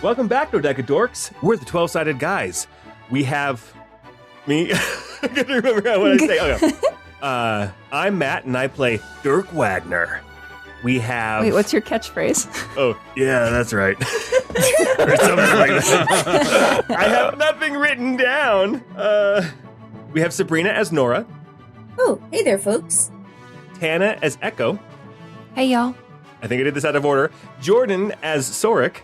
Welcome back, Dodeca Dorks. We're the 12-sided guys. We have me. I can't remember what I say. Okay. I'm Matt, and I play Dirk Wagner. We have... Wait, what's your catchphrase? Oh, yeah, that's right. Or something like that. I have nothing written down. We have Sabrina as Nora. Oh, hey there, folks. Tana as Echo. Hey, y'all. I think I did this out of order. Jordan as Sorik.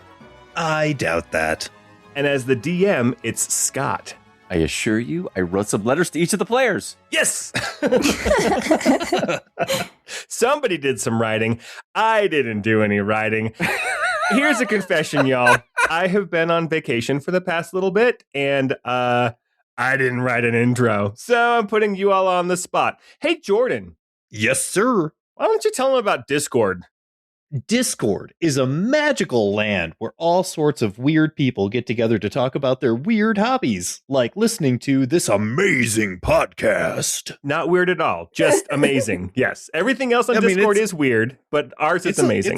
I doubt that. And as the DM, it's Scott. I assure you, I wrote some letters to each of the players. Yes! Somebody did some writing. I didn't do any writing. Here's a confession, y'all. I have been on vacation for the past little bit, and I didn't write an intro. So I'm putting you all on the spot. Hey, Jordan. Yes, sir. Why don't you tell them about Discord? Discord is a magical land where all sorts of weird people get together to talk about their weird hobbies, like listening to this amazing podcast. Not weird at all. Just amazing. Yes. Everything else on Discord is weird, but ours is amazing.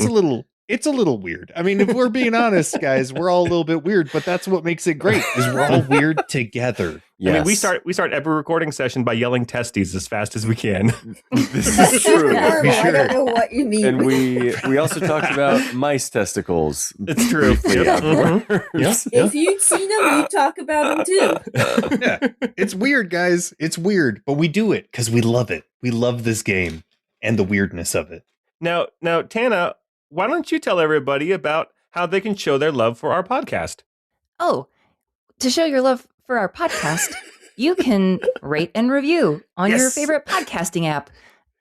It's a little weird. I mean, if we're being honest, guys, we're all a little bit weird, but that's what makes it great, is we're all weird together. Yes. I mean, we start every recording session by yelling testes as fast as we can. This is true. I don't know what you mean. And we also talked about mice testicles. It's true. If you'd seen them, you'd talk about them too. Yeah. It's weird, guys. It's weird, but we do it because we love it. We love this game and the weirdness of it. Now, Tana, why don't you tell everybody about how they can show their love for our podcast? Oh, to show your love for our podcast, you can rate and review on your favorite podcasting app.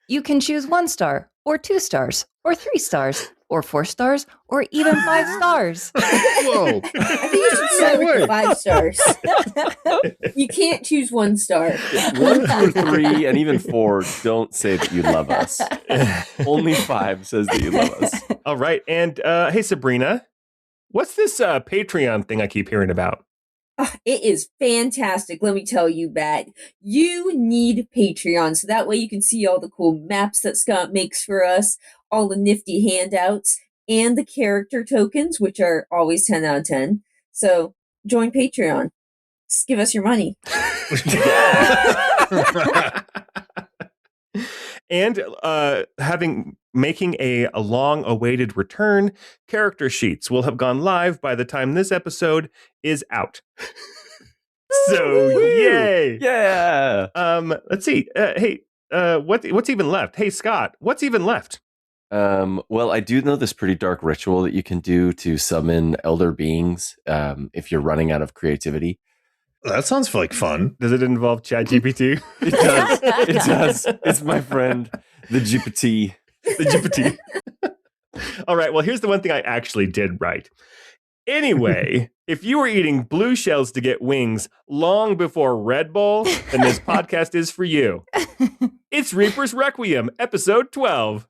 You can choose 1 star or 2 stars or 3 stars or 4 stars or even 5 stars. Whoa. I think you should start with 5 stars. You can't choose 1 star. 1, 2, 3, and even 4 don't say that you love us. Only 5 says that you love us. All right. And hey, Sabrina, what's this Patreon thing I keep hearing about? It is fantastic. Let me tell you, Matt. You need Patreon, so that way you can see all the cool maps that Scott makes for us, all the nifty handouts, and the character tokens, which are always 10 out of 10. So join Patreon. Just give us your money. And making a long-awaited return, character sheets will have gone live by the time this episode is out. So, yay! Yeah. Let's see. What's even left? Hey, Scott, what's even left? Well, I do know this pretty dark ritual that you can do to summon elder beings if you're running out of creativity. That sounds like fun. Does it involve ChatGPT? It does. It does. It's my friend, the GPT. The GPT. All right. Well, here's the one thing I actually did right. Anyway, if you were eating blue shells to get wings long before Red Bull, then this podcast is for you. It's Reaper's Requiem, episode 12.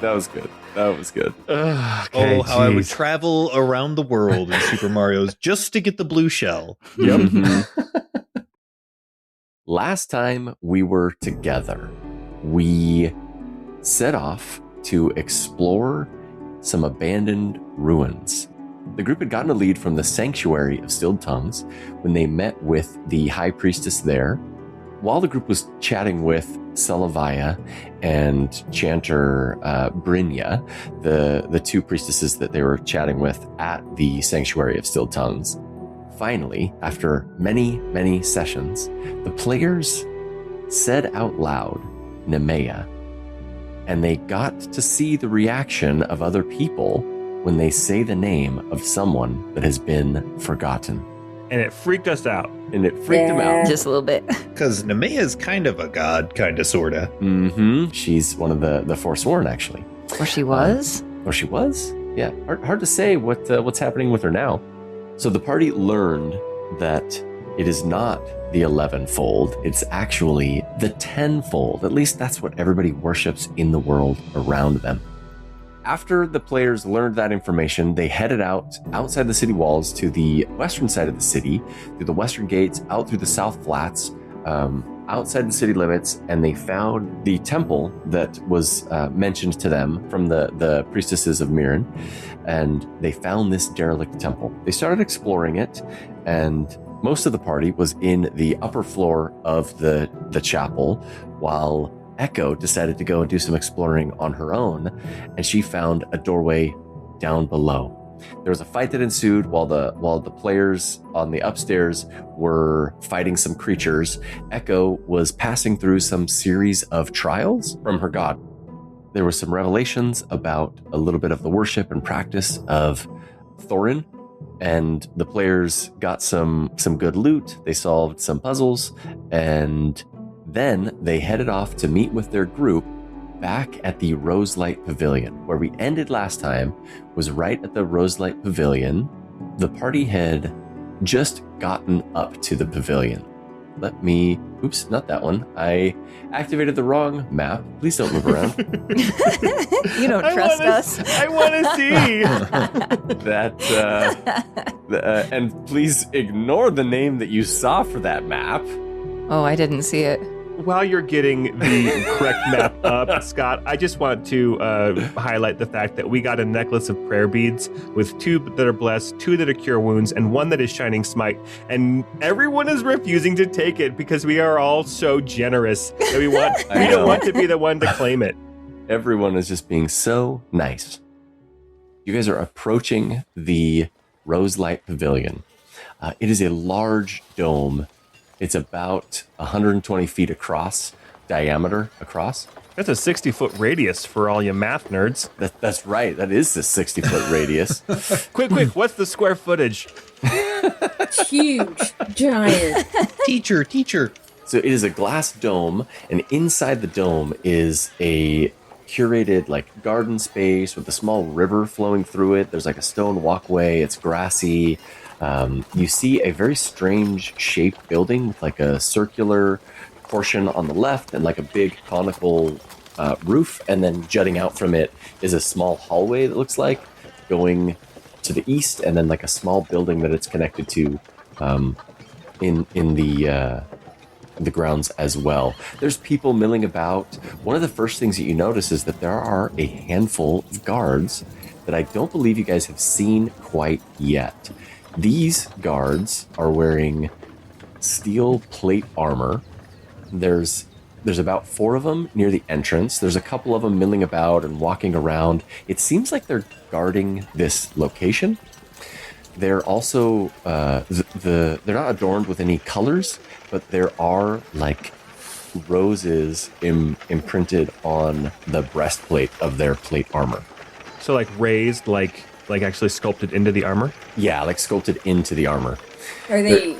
That was good. That was good. Okay, how I would travel around the world in Super Mario's just to get the blue shell. Yep. Mm-hmm. Last time we were together, we set off to explore some abandoned ruins. The group had gotten a lead from the Sanctuary of Stilled Tongues when they met with the High Priestess there. While the group was chatting with Salavaya and Chanter Brynja, the 2 priestesses that they were chatting with at the Sanctuary of Stilled Tongues, finally, after many, many sessions, the players said out loud, Nemea, and they got to see the reaction of other people when they say the name of someone that has been forgotten. And it freaked us out. And it freaked him out. Just a little bit. Because Nemea is kind of a god, kind of, sort of. Mm-hmm. She's one of the Forsworn, actually. Or she was? Or she was? Yeah. Hard to say what's happening with her now. So the party learned that It is not the 11-fold. It's actually the 10-fold. At least that's what everybody worships in the world around them. After the players learned that information, they headed outside the city walls to the western side of the city, through the western gates, out through the south flats, outside the city limits, and they found the temple that was mentioned to them from the priestesses of Mirren, and they found this derelict temple. They started exploring it, and most of the party was in the upper floor of the chapel, while Echo decided to go and do some exploring on her own, and she found a doorway down below. There was a fight that ensued while the players on the upstairs were fighting some creatures. Echo was passing through some series of trials from her god. There were some revelations about a little bit of the worship and practice of Thorin, and the players got some good loot. They solved some puzzles, and then they headed off to meet with their group back at the Roselight Pavilion. Where we ended last time was right at the Roselight Pavilion. The party had just gotten up to the pavilion. Oops, not that one. I activated the wrong map. Please don't move around. You don't trust us. I want to see. And please ignore the name that you saw for that map. Oh, I didn't see it. While you're getting the correct map up, Scott, I just want to highlight the fact that we got a necklace of prayer beads with 2 that are blessed, 2 that are cure wounds, and 1 that is shining smite. And everyone is refusing to take it because we are all so generous that we don't want to be the one to claim it. Everyone is just being so nice. You guys are approaching the Roselight Pavilion. It is a large dome. It's about 120 feet diameter across. That's a 60-foot radius for all you math nerds. That's right. That is the 60-foot radius. Quick, what's the square footage? Huge, giant. Teacher. So it is a glass dome, and inside the dome is a curated garden space with a small river flowing through it. There's a stone walkway. It's grassy. You see a very strange shaped building with a circular portion on the left and a big conical roof, and then jutting out from it is a small hallway that looks like going to the east, and then a small building that it's connected to in the grounds as well. There's people milling about. One of the first things that you notice is that there are a handful of guards that I don't believe you guys have seen quite yet. These guards are wearing steel plate armor. There's about 4 of them near the entrance. There's a couple of them milling about and walking around. It seems like they're guarding this location. They're also they're not adorned with any colors, but there are roses imprinted on the breastplate of their plate armor. So raised, actually sculpted into the armor? Yeah, sculpted into the armor. Are they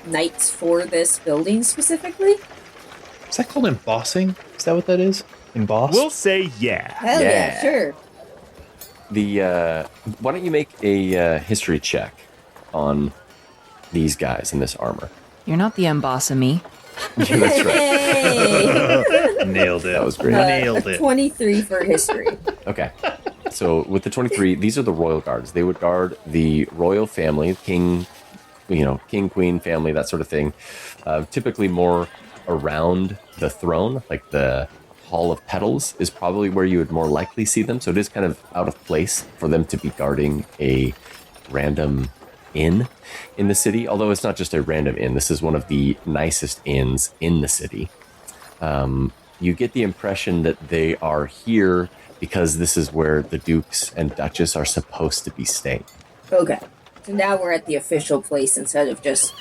knights for this building specifically? Is that called embossing? Is that what that is? Embossed? We'll say yeah. Hell yeah, sure. Why don't you make a history check on these guys in this armor? You're not the embossamy. Yeah, that's right. Hey. Nailed it. That was great. Nailed it. 23 for history. Okay. So with the 23, these are the royal guards. They would guard the royal family, king, queen family, that sort of thing. Typically more around the throne, the Hall of Petals is probably where you would more likely see them. So it is kind of out of place for them to be guarding a random inn in the city. Although it's not just a random inn. This is one of the nicest inns in the city. You get the impression that they are here because this is where the dukes and duchess are supposed to be staying. Okay. So now we're at the official place instead of just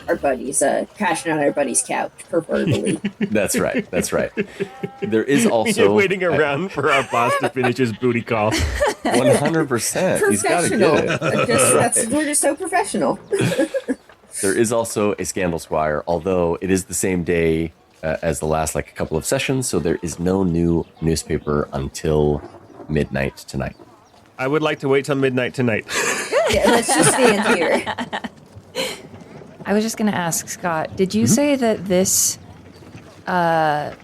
our buddies, cashing on our buddy's couch, preferably. That's right. There is also... waiting around for our boss to finish his booty call. 100%. He's got to get it. We're just so professional. There is also a Scandal Squire, although it is the same day as the last a couple of sessions, so there is no new newspaper until midnight tonight. I would like to wait till midnight tonight. Yeah, let's just stand here. I was just going to ask, Scott, did you say that this, that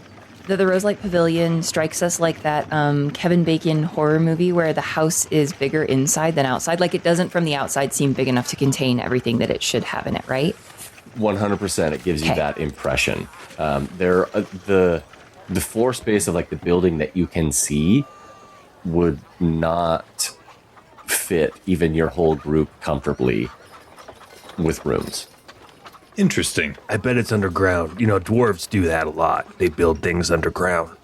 the Roselight Pavilion strikes us like that Kevin Bacon horror movie where the house is bigger inside than outside? Like it doesn't from the outside seem big enough to contain everything that it should have in it, right? 100%. It gives you that impression. The floor space of like the building that you can see would not fit even your whole group comfortably with rooms. Interesting. I bet it's underground. You know, dwarves do that a lot. They build things underground.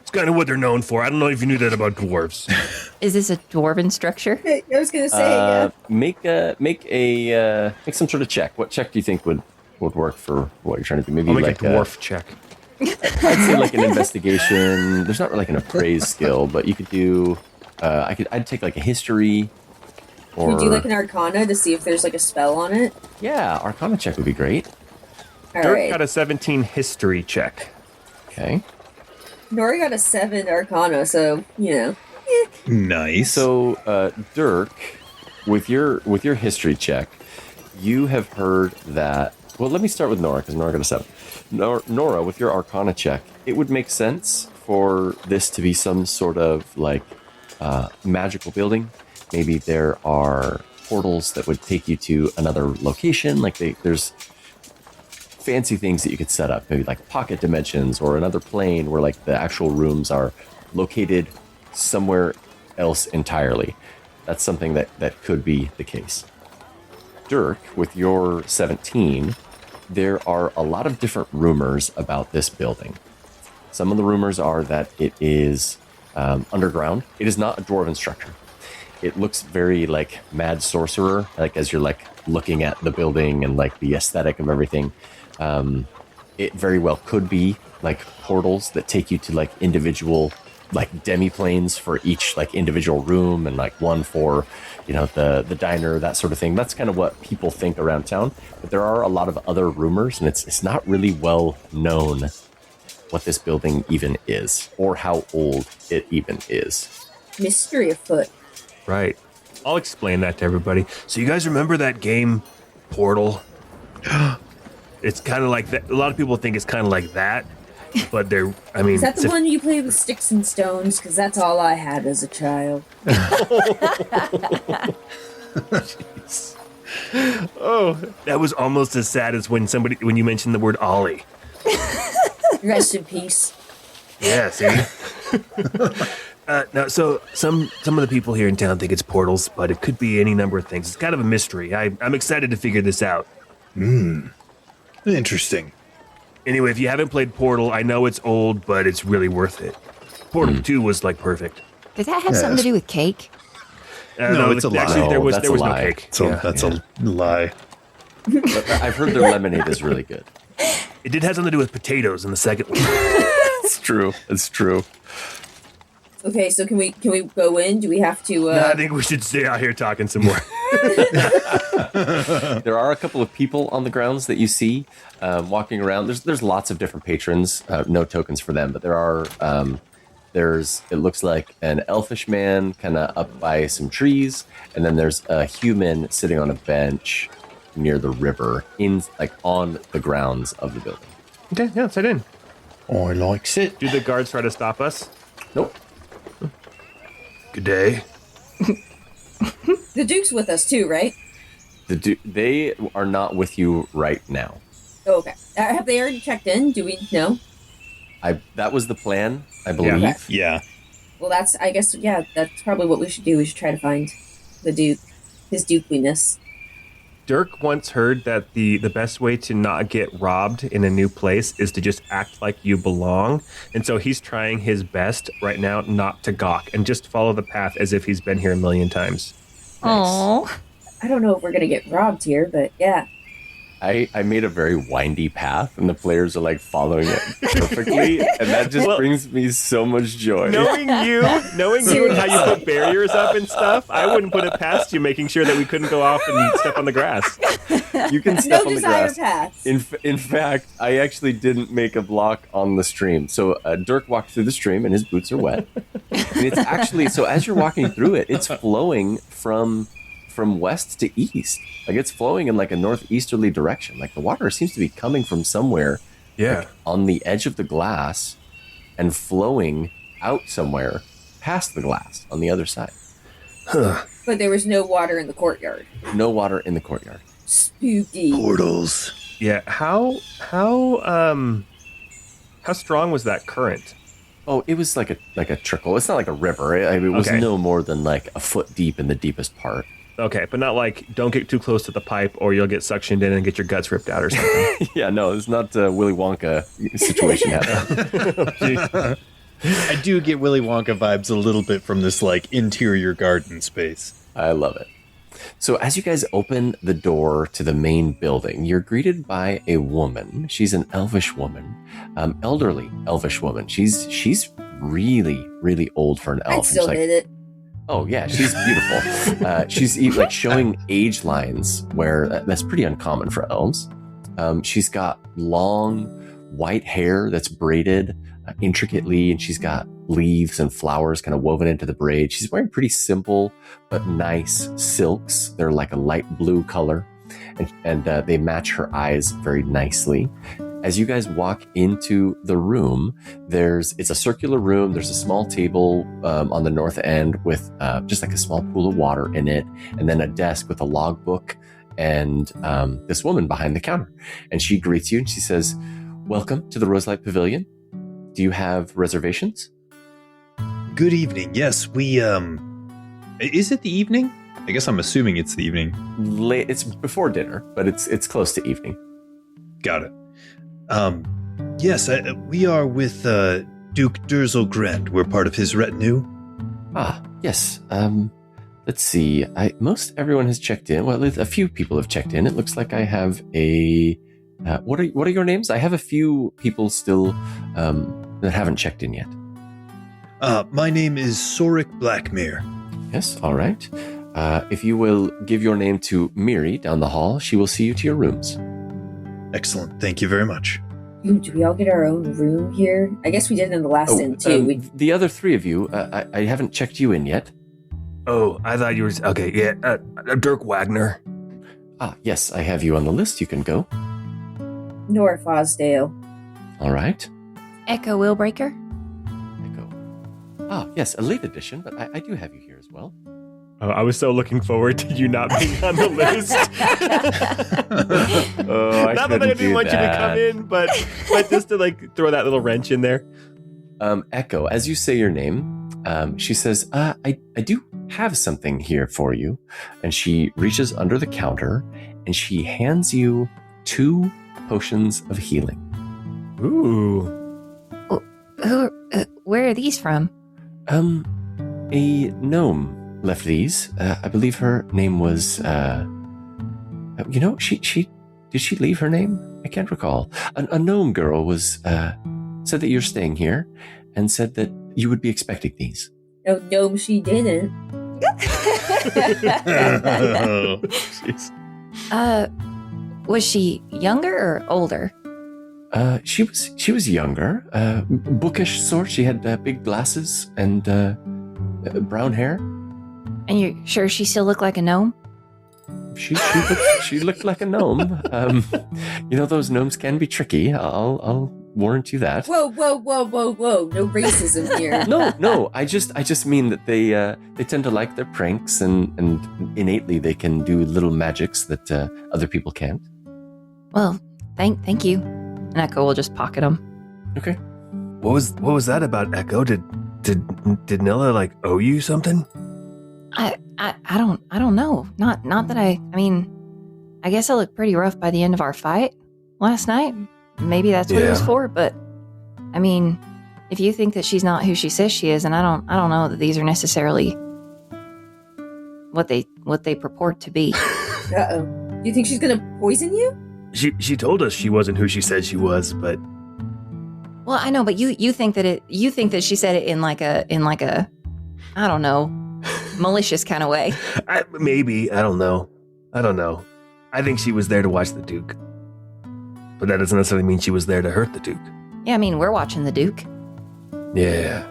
It's kind of what they're known for. I don't know if you knew that about dwarves. Is this a dwarven structure? I was gonna say, Make some sort of check. What check do you think would work for what you're trying to do? Maybe I'll make like a dwarf check. I'd say like an investigation. There's not really like an appraise skill, but you could do. I'd take like a history. Or Can we do like an arcana to see if there's like a spell on it? yeah, arcana check would be great. All Dirk right. got a 17 history check. Okay. Nori got a 7 arcana, so, you know. Nice. So, Dirk, with your history check, you have heard that. Well, let me start with Nora because Nora got a 7. Nora, with your arcana check, it would make sense for this to be some sort of like magical building. Maybe there are portals that would take you to another location. Like there's fancy things that you could set up, maybe like pocket dimensions or another plane where like the actual rooms are located somewhere else entirely. That's something that could be the case. Dirk, with your 17, there are a lot of different rumors about this building. Some of the rumors are that it is underground. It is not a dwarven structure. It looks very like Mad Sorcerer, like as you're like looking at the building and like the aesthetic of everything. It very well could be like portals that take you to like individual like demi-planes for each like individual room and like one for, you know, the diner, that sort of thing. That's kind of what people think around town. But there are a lot of other rumors, and it's not really well known what this building even is or how old it even is. Mystery afoot. Right. I'll explain that to everybody. So you guys remember that game, Portal? It's kind of like that. A lot of people think it's kind of like that, but Is that the one you play with sticks and stones? Because that's all I had as a child. Jeez. Oh, that was almost as sad as when you mentioned the word Ollie. Rest in peace. Yeah, see? No, so some of the people here in town think it's portals, but it could be any number of things. It's kind of a mystery. I'm excited to figure this out. Interesting. Anyway, if you haven't played Portal, I know it's old, but it's really worth it. Portal 2 was like perfect. Did that have something to do with cake? No, it's a lie. Actually, there was that's a no lie. cake. So Yeah. that's a lie. But I've heard their lemonade is really good. It did have something to do with potatoes in the second one. It's true. It's true. Okay, so can we go in? Do we have to? No, I think we should stay out here talking some more. There are a couple of people on the grounds that you see walking around. There's lots of different patrons. No tokens for them, but there are. It looks like an elfish man kind of up by some trees, and then there's a human sitting on a bench near the river, on the grounds of the building. Okay, yeah, let's head in. I likes it. Do the guards try to stop us? Nope. Good day. The Duke's with us too, right? They are not with you right now. Oh, okay. Have they already checked in? Do we know? That was the plan, I believe. Okay. Yeah. Well, that's probably what we should do. We should try to find the Duke, his dukeliness. Dirk once heard that the best way to not get robbed in a new place is to just act like you belong. And so he's trying his best right now not to gawk and just follow the path as if he's been here a million times. Oh, I don't know if we're gonna get robbed here, but yeah. I made a very windy path, and the players are like following it perfectly, and that just brings me so much joy. Knowing you and how you put barriers up and stuff, I wouldn't put it past you making sure that we couldn't go off and step on the grass. You can No step on the desire grass. paths. In fact, I actually didn't make a block on the stream. So Dirk walked through the stream, and his boots are wet. And it's actually, so as you're walking through it, it's flowing from from west to east. Like it's flowing in like a northeasterly direction. Like the water seems to be coming from somewhere like, on the edge of the glass and flowing out somewhere past the glass on the other side. Huh. But there was no water in the courtyard. No water in the courtyard. Spooky. Portals. Yeah. How strong was that current? Oh, it was like a trickle. It's not like a river. It was Okay. no more than like a foot deep in the deepest part. Okay, but not like don't get too close to the pipe or you'll get suctioned in and get your guts ripped out or something. Yeah, no, it's not a Willy Wonka situation happening. I do get Willy Wonka vibes a little bit from this like interior garden space. I love it. So as you guys open the door to the main building, you're greeted by a woman. She's an elvish woman, elderly elvish woman. She's really, really old for an elf. I'd still And she's hit it. oh yeah, she's beautiful. She's like showing age lines where that's pretty uncommon for elves. She's got long white hair that's braided intricately, and she's got leaves and flowers kind of woven into the braid. She's wearing pretty simple but nice silks. They're like a light blue color, and they match her eyes very nicely. As you guys walk into the room, it's a circular room. There's a small table on the north end with just like a small pool of water in it, and then a desk with a logbook and this woman behind the counter. And she greets you and she says, "Welcome to the Roselight Pavilion. Do you have reservations?" Good evening. Yes, we is it the evening? I guess I'm assuming it's the evening. Late, it's before dinner, but it's close to evening. Got it. Yes, we are with Duke Durzelgrand. We're part of his retinue. Ah, yes. Let's see. Most everyone has checked in. Well, a few people have checked in. It looks like I have a. What are your names? I have a few people still that haven't checked in yet. My name is Sorik Blackmere. Yes, all right. If you will give your name to Miri down the hall, she will see you to your rooms. Excellent. Thank you very much. Ooh, do we all get our own room here? I guess we did in the last inn too. The other three of you, I haven't checked you in yet. Oh, I thought you were okay. Yeah, Dirk Wagner. Ah, yes, I have you on the list. You can go. Nora Fosdale. All right. Echo Willbreaker. Echo. Ah, yes, a late edition, but I do have you here as well. Oh, I was so looking forward to you not being on the list. Oh, not that I didn't want you to come in, but just to like throw that little wrench in there. Echo, as you say your name, she says, I do have something here for you. And she reaches under the counter and she hands you 2 potions of healing. Ooh. Where are these from? A gnome left these. I believe her name was, she did she leave her name? I can't recall. A gnome girl was, said that you're staying here and said that you would be expecting these. Oh, no, she didn't. Oh, Jeez. Was she younger or older? She was younger, bookish sort. She had big glasses and brown hair. And you're sure she still looked like a gnome? She looked like a gnome. Those gnomes can be tricky. I'll warrant you that. Whoa. No racism here. No. I just mean that they tend to like their pranks and innately they can do little magics that other people can't. Well, thank you. And Echo will just pocket them. Okay. What was that about, Echo? Did Nilla like owe you something? I don't know. Not that I mean, I guess I looked pretty rough by the end of our fight last night. Maybe that's what it was for, but I mean, if you think that she's not who she says she is, and I don't know that these are necessarily what they purport to be. Uh-oh. Do you think she's gonna poison you? She told us she wasn't who she said she was, but Well, I know, but you think that she said it in like a I don't know, malicious kind of way. Maybe. I don't know. I think she was there to watch the Duke. But that doesn't necessarily mean she was there to hurt the Duke. Yeah, I mean, we're watching the Duke. Yeah.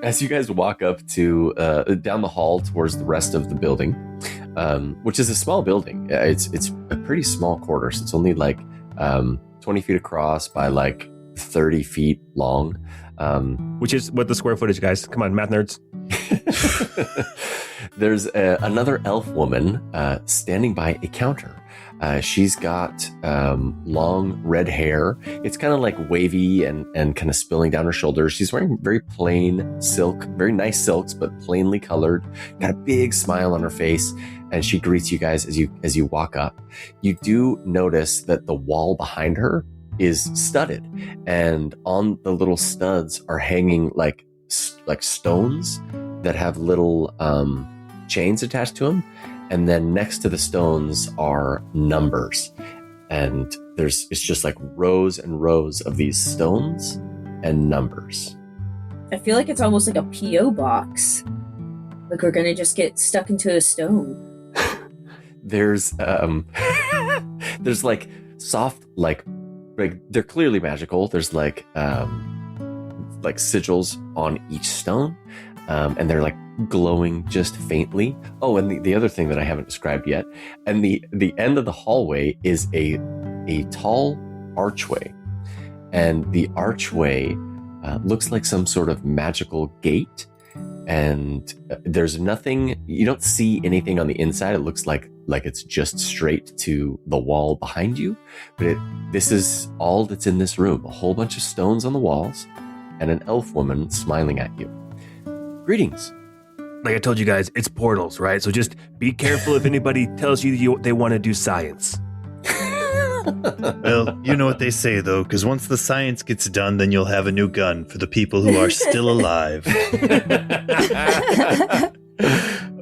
As you guys walk up to down the hall towards the rest of the building, which is a small building. It's a pretty small quarter, so it's only like 20 feet across by like 30 feet long. Which is what the square footage, guys. Come on, math nerds. There's another elf woman standing by a counter. She's got long red hair. It's kind of like wavy and kind of spilling down her shoulders. She's wearing very plain silk, very nice silks, but plainly colored. Got a big smile on her face, and she greets you guys as you walk up. You do notice that the wall behind her is studded, and on the little studs are hanging like stones that have little chains attached to them. And then next to the stones are numbers. And it's just like rows and rows of these stones and numbers. I feel like it's almost like a P.O. box. Like we're going to just get stuck into a stone. There's like soft, like they're clearly magical. There's like sigils on each stone. And they're like glowing just faintly. Oh, and the other thing that I haven't described yet, and the end of the hallway is a tall archway, and the archway looks like some sort of magical gate, and there's nothing, you don't see anything on the inside. It looks like it's just straight to the wall behind you, but this is all that's in this room. A whole bunch of stones on the walls and an elf woman smiling at you. Greetings. Like I told you guys, it's portals, right? So just be careful if anybody tells you they want to do science. Well, you know what they say, though, because once the science gets done, then you'll have a new gun for the people who are still alive.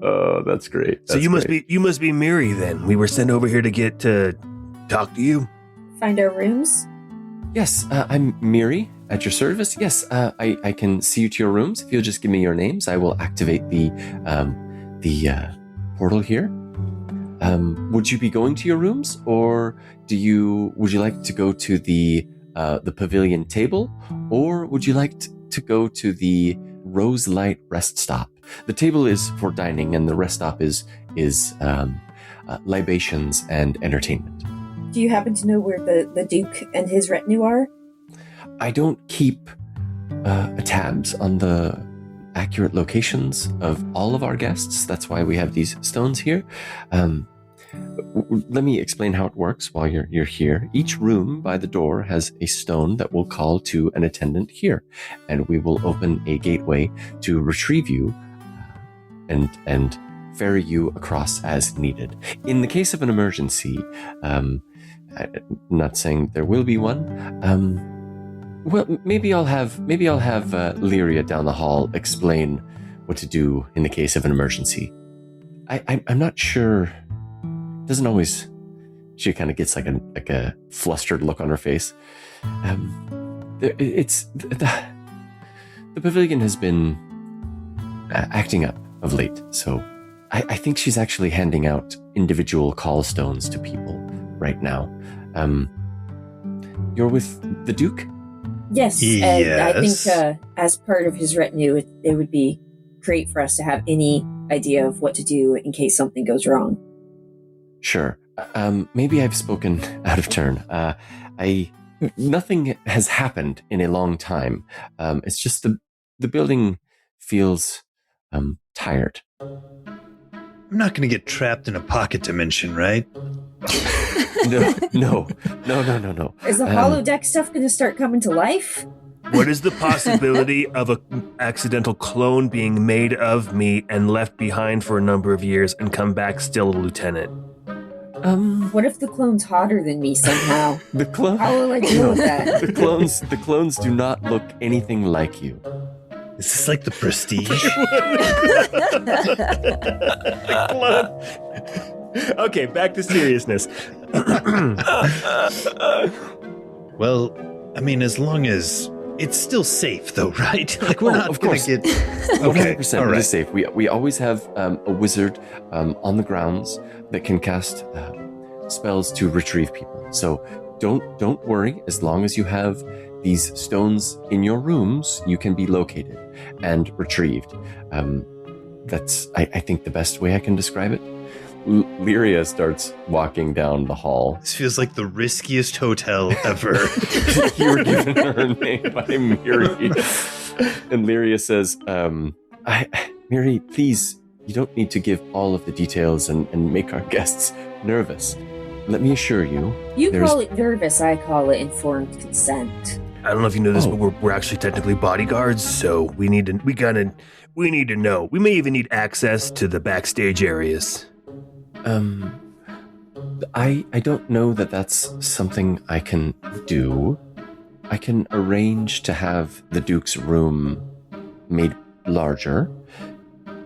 Oh, that's great. So you must be Miri then. We were sent over here to talk to you. Find our rooms? Yes, I'm Miri. At your service? Yes, I can see you to your rooms. If you'll just give me your names, I will activate the portal here. Would you be going to your rooms, or would you like to go to the pavilion table, or would you like to go to the Roselight rest stop? The table is for dining, and the rest stop is libations and entertainment. Do you happen to know where the Duke and his retinue are? I don't keep tabs on the accurate locations of all of our guests. That's why we have these stones here. Let me explain how it works while you're here. Each room by the door has a stone that will call to an attendant here, and we will open a gateway to retrieve you and ferry you across as needed. In the case of an emergency, I'm not saying there will be one. Well, maybe I'll have Lyria down the hall explain what to do in the case of an emergency. I'm not sure. Doesn't always. She kind of gets like a flustered look on her face. The pavilion has been acting up of late, so I think she's actually handing out individual call stones to people right now. You're with the Duke? Yes, yes. And I think as part of his retinue, it would be great for us to have any idea of what to do in case something goes wrong. Sure. Maybe I've spoken out of turn. Nothing has happened in a long time. It's just the building feels tired. I'm not going to get trapped in a pocket dimension, right? No. Is the holodeck stuff going to start coming to life? What is the possibility of an accidental clone being made of me and left behind for a number of years and come back still a lieutenant? What if the clone's hotter than me somehow? The clone. How will I deal with that? The clones do not look anything like you. Is this like the Prestige? Okay, back to seriousness. Well, I mean, as long as it's still safe, though, right? Like we're not going to get. Okay, 100%. all It right. is safe. We always have a wizard on the grounds that can cast spells to retrieve people. So don't worry. As long as you have these stones in your rooms, you can be located and retrieved. That's I think the best way I can describe it. Lyria starts walking down the hall. This feels like the riskiest hotel ever. You were given her name by Miri. And Lyria says, Miri, please, you don't need to give all of the details and make our guests nervous. Let me assure you. You call it nervous, I call it informed consent. I don't know if you know this, but we're actually technically bodyguards, so we need to know. We may even need access to the backstage areas. I don't know that that's something I can do. I can arrange to have the Duke's room made larger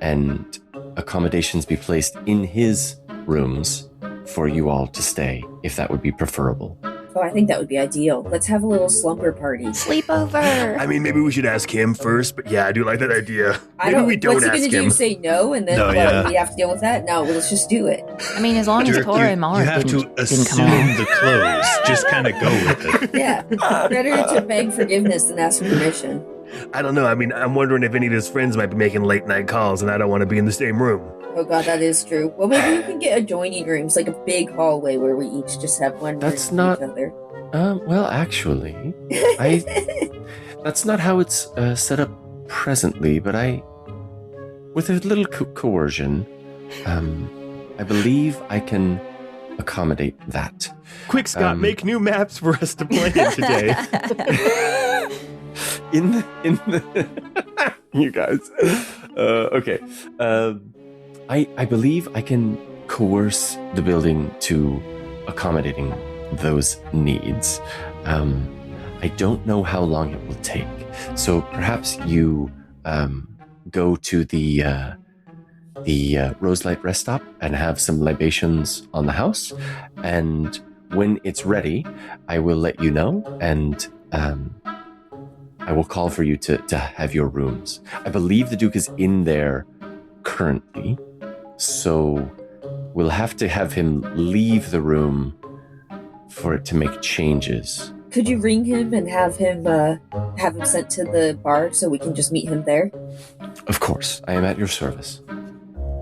and accommodations be placed in his rooms for you all to stay, if that would be preferable. Oh, I think that would be ideal. Let's have a little slumber party. Sleepover. I mean, maybe we should ask him first, but yeah, I do like that idea. We don't what's ask he gonna him. do? Say no, and then we have to deal with that? No, let's just do it. I mean, as long as Dirk, Tora and Mara you have to didn't assume come along. the clothes. Just kind of go with it. Yeah, better to beg forgiveness than ask permission. I don't know. I mean, I'm wondering if any of his friends might be making late night calls, and I don't want to be in the same room. Oh god, that is true. Well, maybe we can get adjoining rooms, like a big hallway where we each just have one That's room not- for each other. Well, actually, that's not how it's set up presently, but with a little coercion, I believe I can accommodate that. Quick, Scott, make new maps for us to play in today. in the you guys. Okay. I believe I can coerce the building to accommodating those needs. I don't know how long it will take. So perhaps you go to the Roselight rest stop and have some libations on the house. And when it's ready, I will let you know, and I will call for you to have your rooms. I believe the Duke is in there currently, so we'll have to have him leave the room for it to make changes. Could you ring him and have him sent to the bar so we can just meet him there? Of course, I am at your service.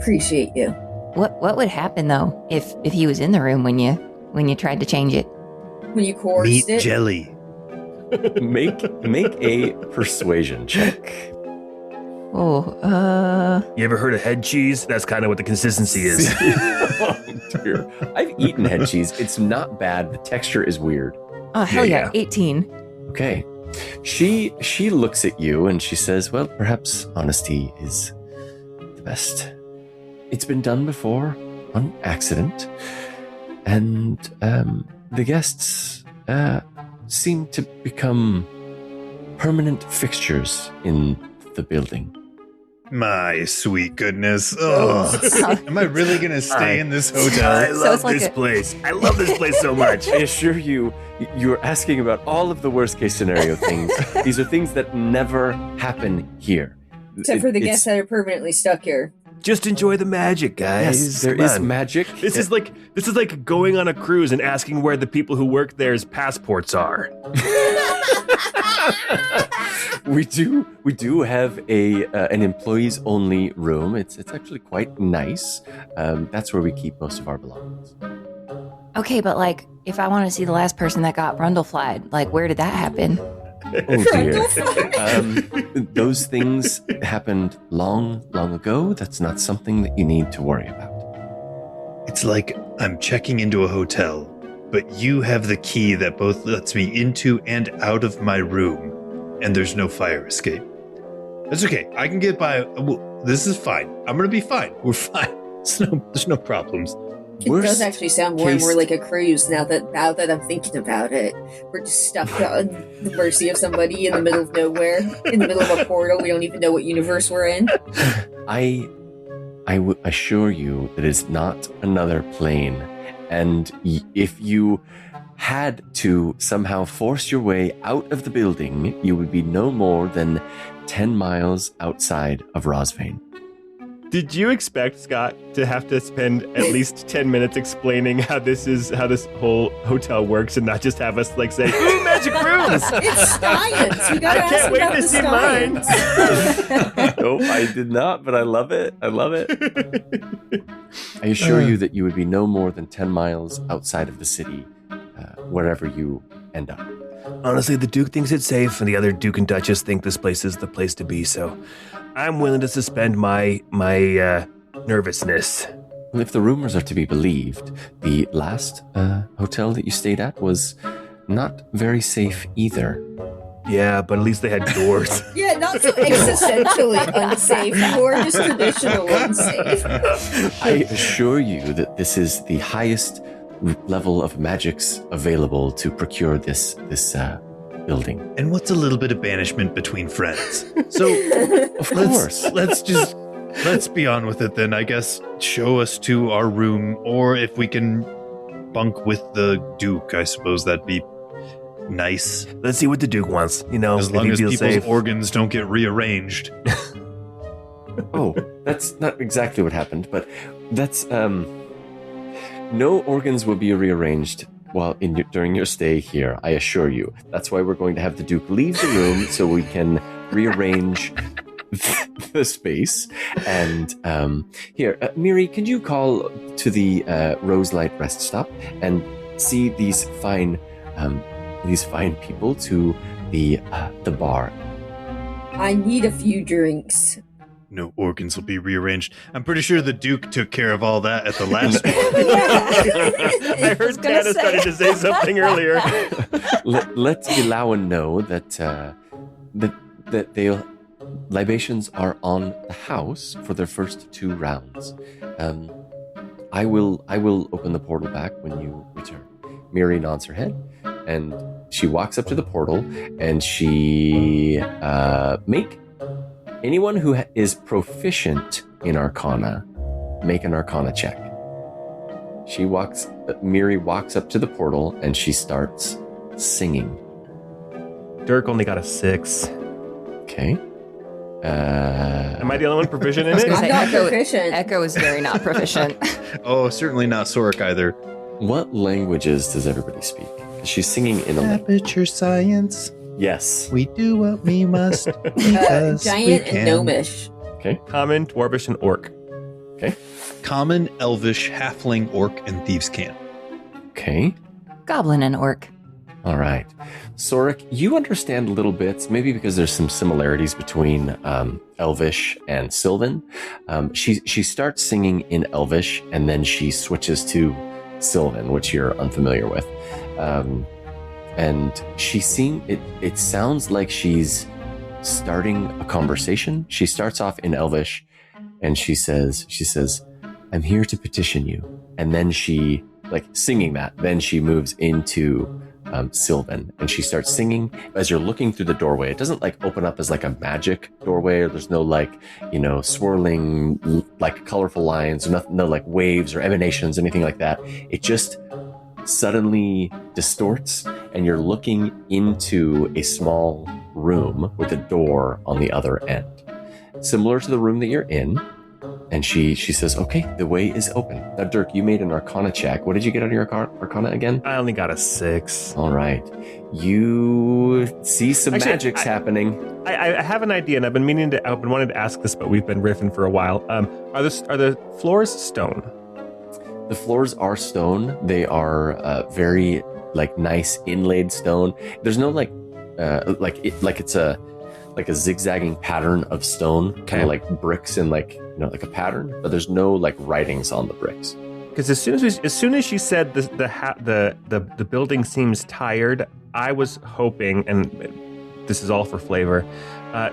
Appreciate you. What would happen though if he was in the room when you tried to change it? When you coerced Meat it? jelly. Make a persuasion check. Oh, You ever heard of head cheese? That's kind of what the consistency is. Oh, dear. I've eaten head cheese. It's not bad. The texture is weird. oh hell Yeah. yeah, 18. Okay. She looks at you and she says, well, perhaps honesty is the best. It's been done before on accident. And the guests seem to become permanent fixtures in the building. My sweet goodness. Oh, am I really going to stay in this I hotel? love it's like this a- place. I love this place so much. I assure you, you're asking about all of the worst case scenario things. These are things that never happen here. Except for the It's- guests that are permanently stuck here. Just enjoy the magic, guys. Yes, there Come is on. magic. This is like going on a cruise and asking where the people who work there's passports are. We do have an employees only room. It's actually quite nice. That's where we keep most of our belongings. Okay, but like, if I want to see the last person that got Brundleflied, like, where did that happen? Oh dear. Those things happened long ago. That's not something that you need to worry about. It's like I'm checking into a hotel, but you have the key that both lets me into and out of my room, and there's no fire escape. That's okay. I can get by. This is fine. I'm going to be fine. We're fine. There's no problems. It Worst does actually sound more and case- more like a cruise now that I'm thinking about it. We're just stuck on the mercy of somebody in the middle of nowhere, in the middle of a portal. We don't even know what universe we're in. I would assure you that it's not another plane. And if you had to somehow force your way out of the building, you would be no more than 10 miles outside of Rosvane. Did you expect, Scott, to have to spend at least 10 minutes explaining how this whole hotel works and not just have us like say, ooh, magic rooms? It's science. We gotta I ask can't wait about to the see mine. science. Nope, I did not, but I love it. I love it. I assure you that you would be no more than 10 miles outside of the city, wherever you end up. Honestly, the Duke thinks it's safe, and the other Duke and Duchess think this place is the place to be, so I'm willing to suspend my nervousness. Well, if the rumors are to be believed, the last hotel that you stayed at was not very safe either. Yeah, but at least they had doors. Yeah, not so existentially unsafe, more just traditional unsafe. I assure you that this is the highest level of magics available to procure this building. And what's a little bit of banishment between friends? So, Of course. let's be on with it then. I guess show us to our room, or if we can bunk with the Duke, I suppose that'd be nice. Let's see what the Duke wants. You know, As if long he as feels people's safe. organs don't get rearranged. Oh, that's not exactly what happened, but that's no organs will be rearranged during your stay here, I assure you. That's why we're going to have the Duke leave the room so we can rearrange the space. And here, Miri, could you call to the Roselight rest stop and see these fine people to the bar? I need a few drinks. No organs will be rearranged. I'm pretty sure the Duke took care of all that at the last one. I heard gonna Tana say. started to say something earlier. Let Ilawan know that the libations are on the house for their first 2 rounds. I will open the portal back when you return. Miri nods her head, and she walks up to the portal, and she make anyone who is proficient in Arcana make an Arcana check. Miri walks up to the portal, and she starts singing. Dirk only got a 6. Okay. Am I the only one proficient in I was gonna it? say, I'm not proficient. Echo is very not proficient. Oh, certainly not Sorek either. What languages does everybody speak? She's singing in a Aperture science. Yes. We do what we must. because we Giant can. and gnomish. Okay. Common, Dwarvish, and Orc. Common, Elvish, Halfling, Orc, and Thieves' Cant. Okay. Goblin and orc. All right. Sorek, you understand little bits, maybe because there's some similarities between Elvish and Sylvan. She starts singing in Elvish, and then she switches to Sylvan, which you're unfamiliar with. And it sounds like she's starting a conversation. She starts off in Elvish, and she says, "I'm here to petition you." And then she, like singing that, then she moves into Sylvan, and she starts singing as you're looking through the doorway. It doesn't like open up as like a magic doorway, or there's no like, swirling like colorful lines, or no like waves or emanations, anything like that. It just suddenly distorts, and you're looking into a small room with a door on the other end, similar to the room that you're in. And she says, "Okay, the way is open." Now, Dirk, you made an Arcana check. What did you get out of your Arcana again? I only got a 6. All right. You see some Actually, magics happening. I have an idea, and I've been wanting to ask this, but we've been riffing for a while. Are the floors stone? The floors are stone. They are very like nice inlaid stone. There's no it's a zigzagging pattern of stone, kind of like bricks in like a pattern, but there's no like writings on the bricks. Because as soon as she said the building seems tired, I was hoping, and this is all for flavor,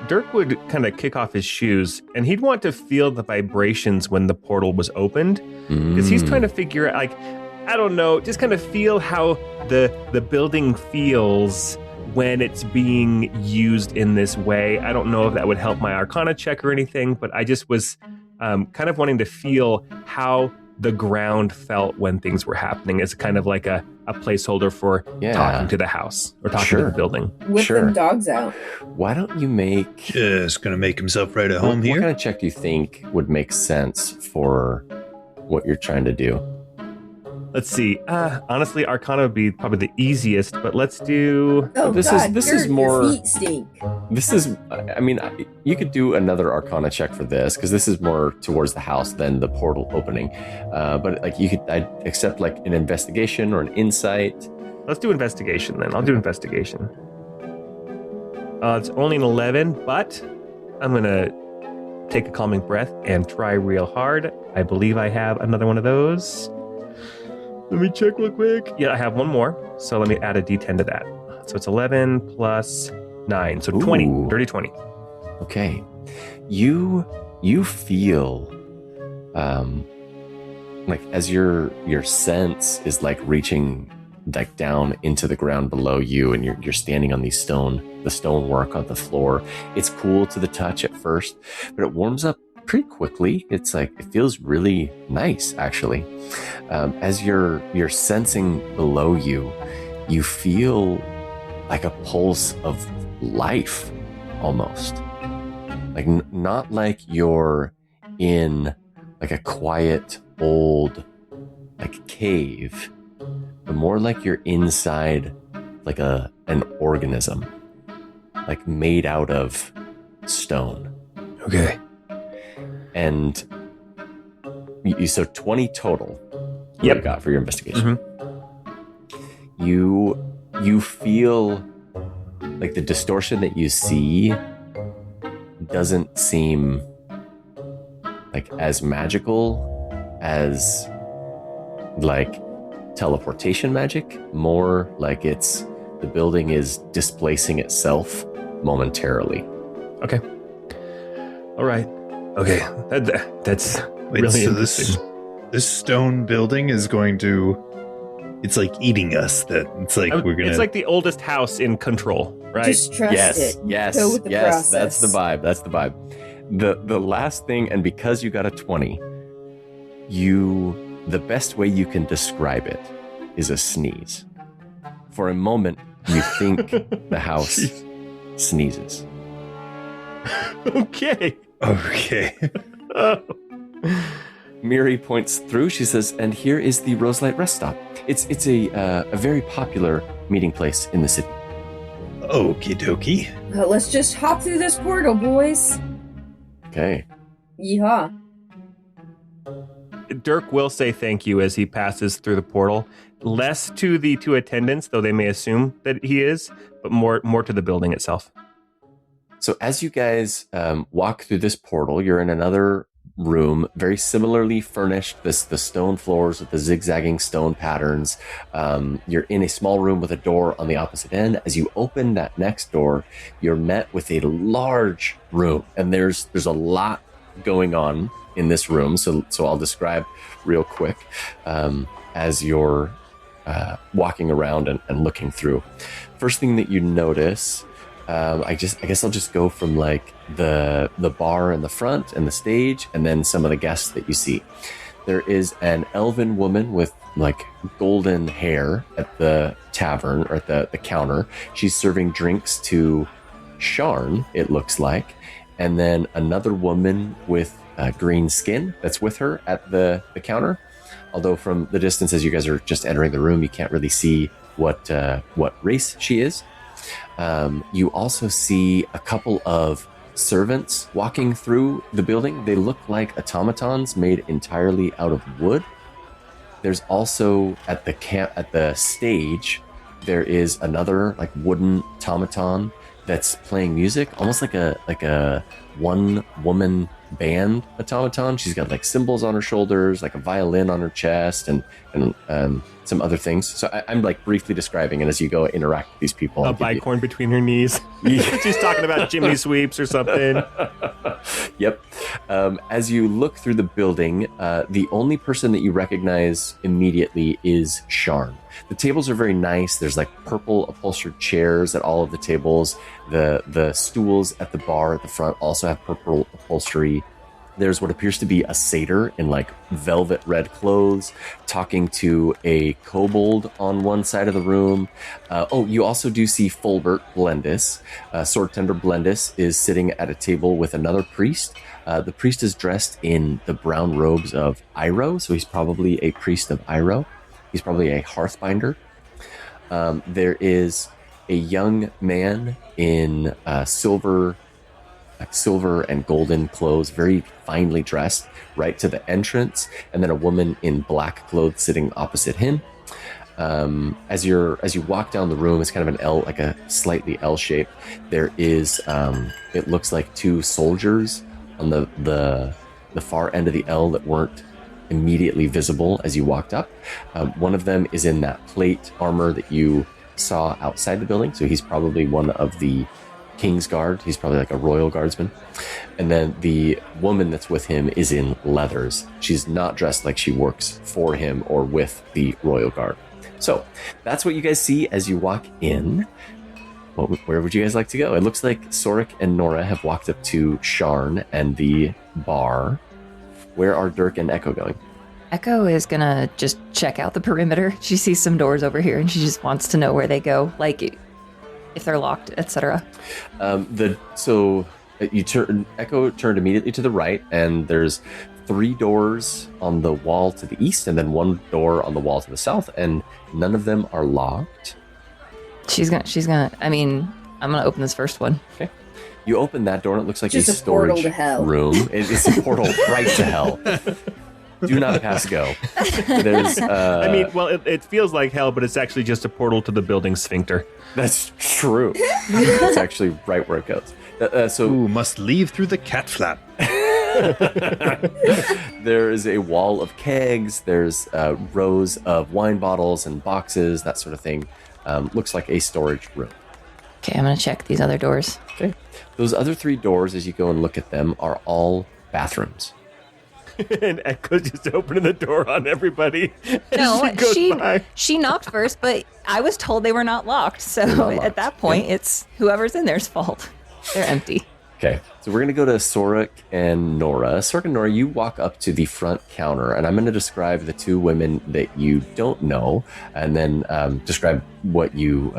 Dirk would kind of kick off his shoes, and he'd want to feel the vibrations when the portal was opened, because he's trying to figure out, like, I don't know, just kind of feel how the building feels when it's being used in this way. I don't know if that would help my Arcana check or anything, but I just was kind of wanting to feel how the ground felt when things were happening as kind of like a placeholder for talking to the house or talking to the building. Whip them dogs out. Why don't you make... Just gonna make himself right at home What here. kind of check do you think would make sense for what you're trying to do? Let's see. Honestly, Arcana would be probably the easiest, but let's do... Oh, This God, is Dirk, more- your feet stink. This is, I mean, you could do another Arcana check for this because this is more towards the house than the portal opening. But like I'd accept like an investigation or an insight. Let's do investigation then. I'll do investigation. It's only an 11, but I'm going to take a calming breath and try real hard. I believe I have another one of those. Let me check real quick. Yeah, I have one more. So let me add a d10 to that. So it's 11 plus 9. So 20. Ooh. Dirty 20. Okay. You feel like as your sense is like reaching like down into the ground below you, and you're standing on the stonework on the floor. It's cool to the touch at first, but it warms up pretty quickly. It's like it feels really nice actually. As you're sensing below you, you feel like a pulse of life almost. Like not like you're in like a quiet old like cave, but more like you're inside like an organism, like made out of stone. Okay. And so 20 total. Yep. You got for your investigation. You feel like the distortion that you see doesn't seem like as magical as like teleportation magic, more like it's the building is displacing itself momentarily. Okay. All right. Okay. That's Wait, really so interesting. this stone building is going to, it's like eating us. That it's like we're gonna. It's like the oldest house in Control, right? Just trust it. Go with the process. That's the vibe. That's the vibe. The last thing, and because you got a 20, the best way you can describe it is a sneeze. For a moment, you think the house sneezes. Okay. Okay. Oh. Miri points through. She says, "And here is the Roselight rest stop. It's a very popular meeting place in the city." Okie dokie. Let's just hop through this portal, boys. Okay. Yeehaw. Dirk will say thank you as he passes through the portal. Less to the two attendants, though they may assume that he is, but more to the building itself. So as you guys walk through this portal, you're in another room, very similarly furnished. The stone floors with the zigzagging stone patterns. You're in a small room with a door on the opposite end. As you open that next door, you're met with a large room, and there's a lot going on in this room. So I'll describe real quick as you're walking around and looking through. First thing that you notice. I guess I'll just go from like the bar in the front and the stage, and then some of the guests that you see. There is an elven woman with like golden hair at the tavern or at the counter. She's serving drinks to Sharn, it looks like, and then another woman with green skin that's with her at the counter. Although from the distance, as you guys are just entering the room, you can't really see what race she is. You also see a couple of servants walking through the building. They look like automatons made entirely out of wood. There's also at the stage, there is another like wooden automaton that's playing music, almost like a one woman band automaton. She's got like cymbals on her shoulders, like a violin on her chest, and some other things. So I'm like briefly describing, and as you go interact with these people, A bicorn between her knees. She's talking about chimney sweeps or something. Yep. As you look through the building, the only person that you recognize immediately is Sharn. The tables are very nice. There's like purple upholstered chairs at all of the tables. The stools at the bar at the front also have purple upholstery. There's what appears to be a satyr in like velvet red clothes talking to a kobold on one side of the room. You also do see Fulbert Blendis. Sword Tender Blendis is sitting at a table with another priest. The priest is dressed in the brown robes of Iroh, so he's probably a priest of Iroh. He's probably a hearthbinder. There is a young man in silver and golden clothes, very finely dressed, right to the entrance, and then a woman in black clothes sitting opposite him. As you walk down the room, it's kind of an L, like a slightly L shape. There is, it looks like two soldiers on the far end of the L that weren't immediately visible as you walked up. One of them is in that plate armor that you saw outside the building, so he's probably one of the King's Guard. He's probably like a royal guardsman. And then the woman that's with him is in leathers. She's not dressed like she works for him or with the royal guard. So that's what you guys see as you walk in. Where would you guys like to go? It looks like Sorik and Nora have walked up to Sharn and the bar. Where are Dirk and Echo going? Echo is gonna just check out the perimeter. She sees some doors over here and she just wants to know where they go, like if they're locked, etc. Echo turned immediately to the right, and there's 3 doors on the wall to the east and then 1 door on the wall to the south, and none of them are locked. I'm gonna open this first one. Okay. You open that door and it looks like just a storage portal to hell. room. It's a portal right to hell. Do not pass go. There's it feels like hell, but it's actually just a portal to the building sphincter. That's true. It's actually right where it goes. Must leave through the cat flap. There is a wall of kegs. There's rows of wine bottles and boxes, that sort of thing. Looks like a storage room. Okay, I'm gonna check these other doors. Okay. Those other 3 doors, as you go and look at them, are all bathrooms. And Echo's just opening the door on everybody. No, she knocked first, but I was told they were not locked. So at that point, it's whoever's in there's fault. They're empty. Okay, so we're going to go to Sorik and Nora. Sorik and Nora, you walk up to the front counter, and I'm going to describe the 2 women that you don't know, and then describe what you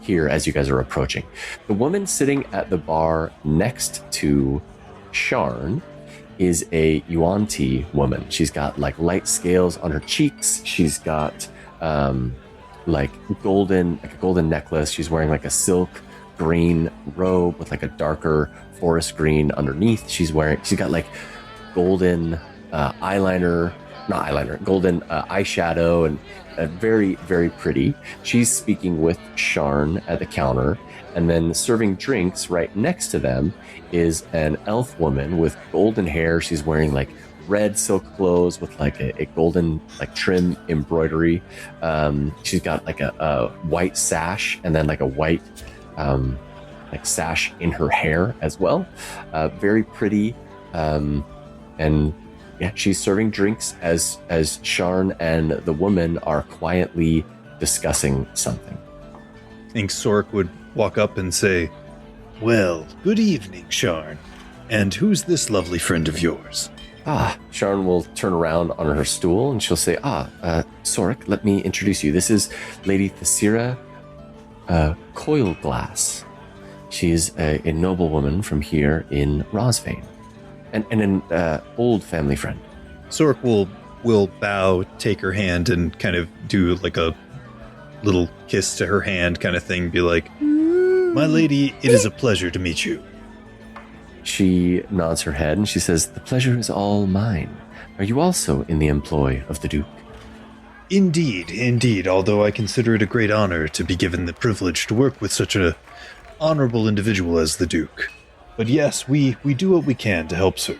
hear as you guys are approaching. The woman sitting at the bar next to Sharn is a Yuan-Ti woman. She's got like light scales on her cheeks. She's got like a golden necklace. She's wearing like a silk green robe with like a darker forest green underneath. She's got like golden golden eyeshadow, and very, very pretty. She's speaking with Sharn at the counter, and then serving drinks right next to them is an elf woman with golden hair. She's wearing like red silk clothes with like a golden like trim embroidery. She's got like a white sash, and then like a white like sash in her hair as well. Very pretty. And yeah, she's serving drinks as Sharn and the woman are quietly discussing something. I think Sorik would walk up and say, "Well, good evening, Sharn. And who's this lovely friend of yours?" Sharn will turn around on her stool and she'll say, Sorik, let me introduce you. This is Lady Thesira Coilglass. She's a noble woman from here in Rosvane, and an old family friend. Sorik will bow, take her hand, and kind of do like a little kiss to her hand kind of thing, be like, "My lady, it is a pleasure to meet you." She nods her head and she says, "The pleasure is all mine. Are you also in the employ of the Duke?" Indeed, although I consider it a great honor to be given the privilege to work with such a honorable individual as the Duke. But yes, we do what we can to help serve.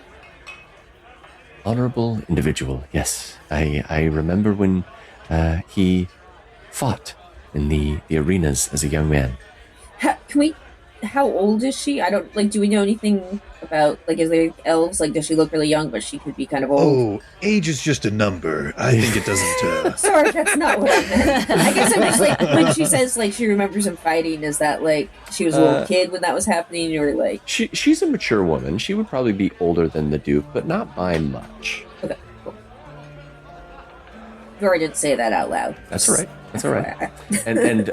Honorable individual, yes. I remember when he fought in the arenas as a young man. How old is she? I don't, do we know anything about, is there elves? Does she look really young, but she could be kind of old? Oh, age is just a number. I think it doesn't, Sorry, that's not what I meant. I guess I'm just, when she says, she remembers him fighting, is that, she was a little kid when that was happening, or, She's a mature woman. She would probably be older than the Duke, but not by much. Okay, cool. Dora didn't say that out loud. That's all right. That's all right. and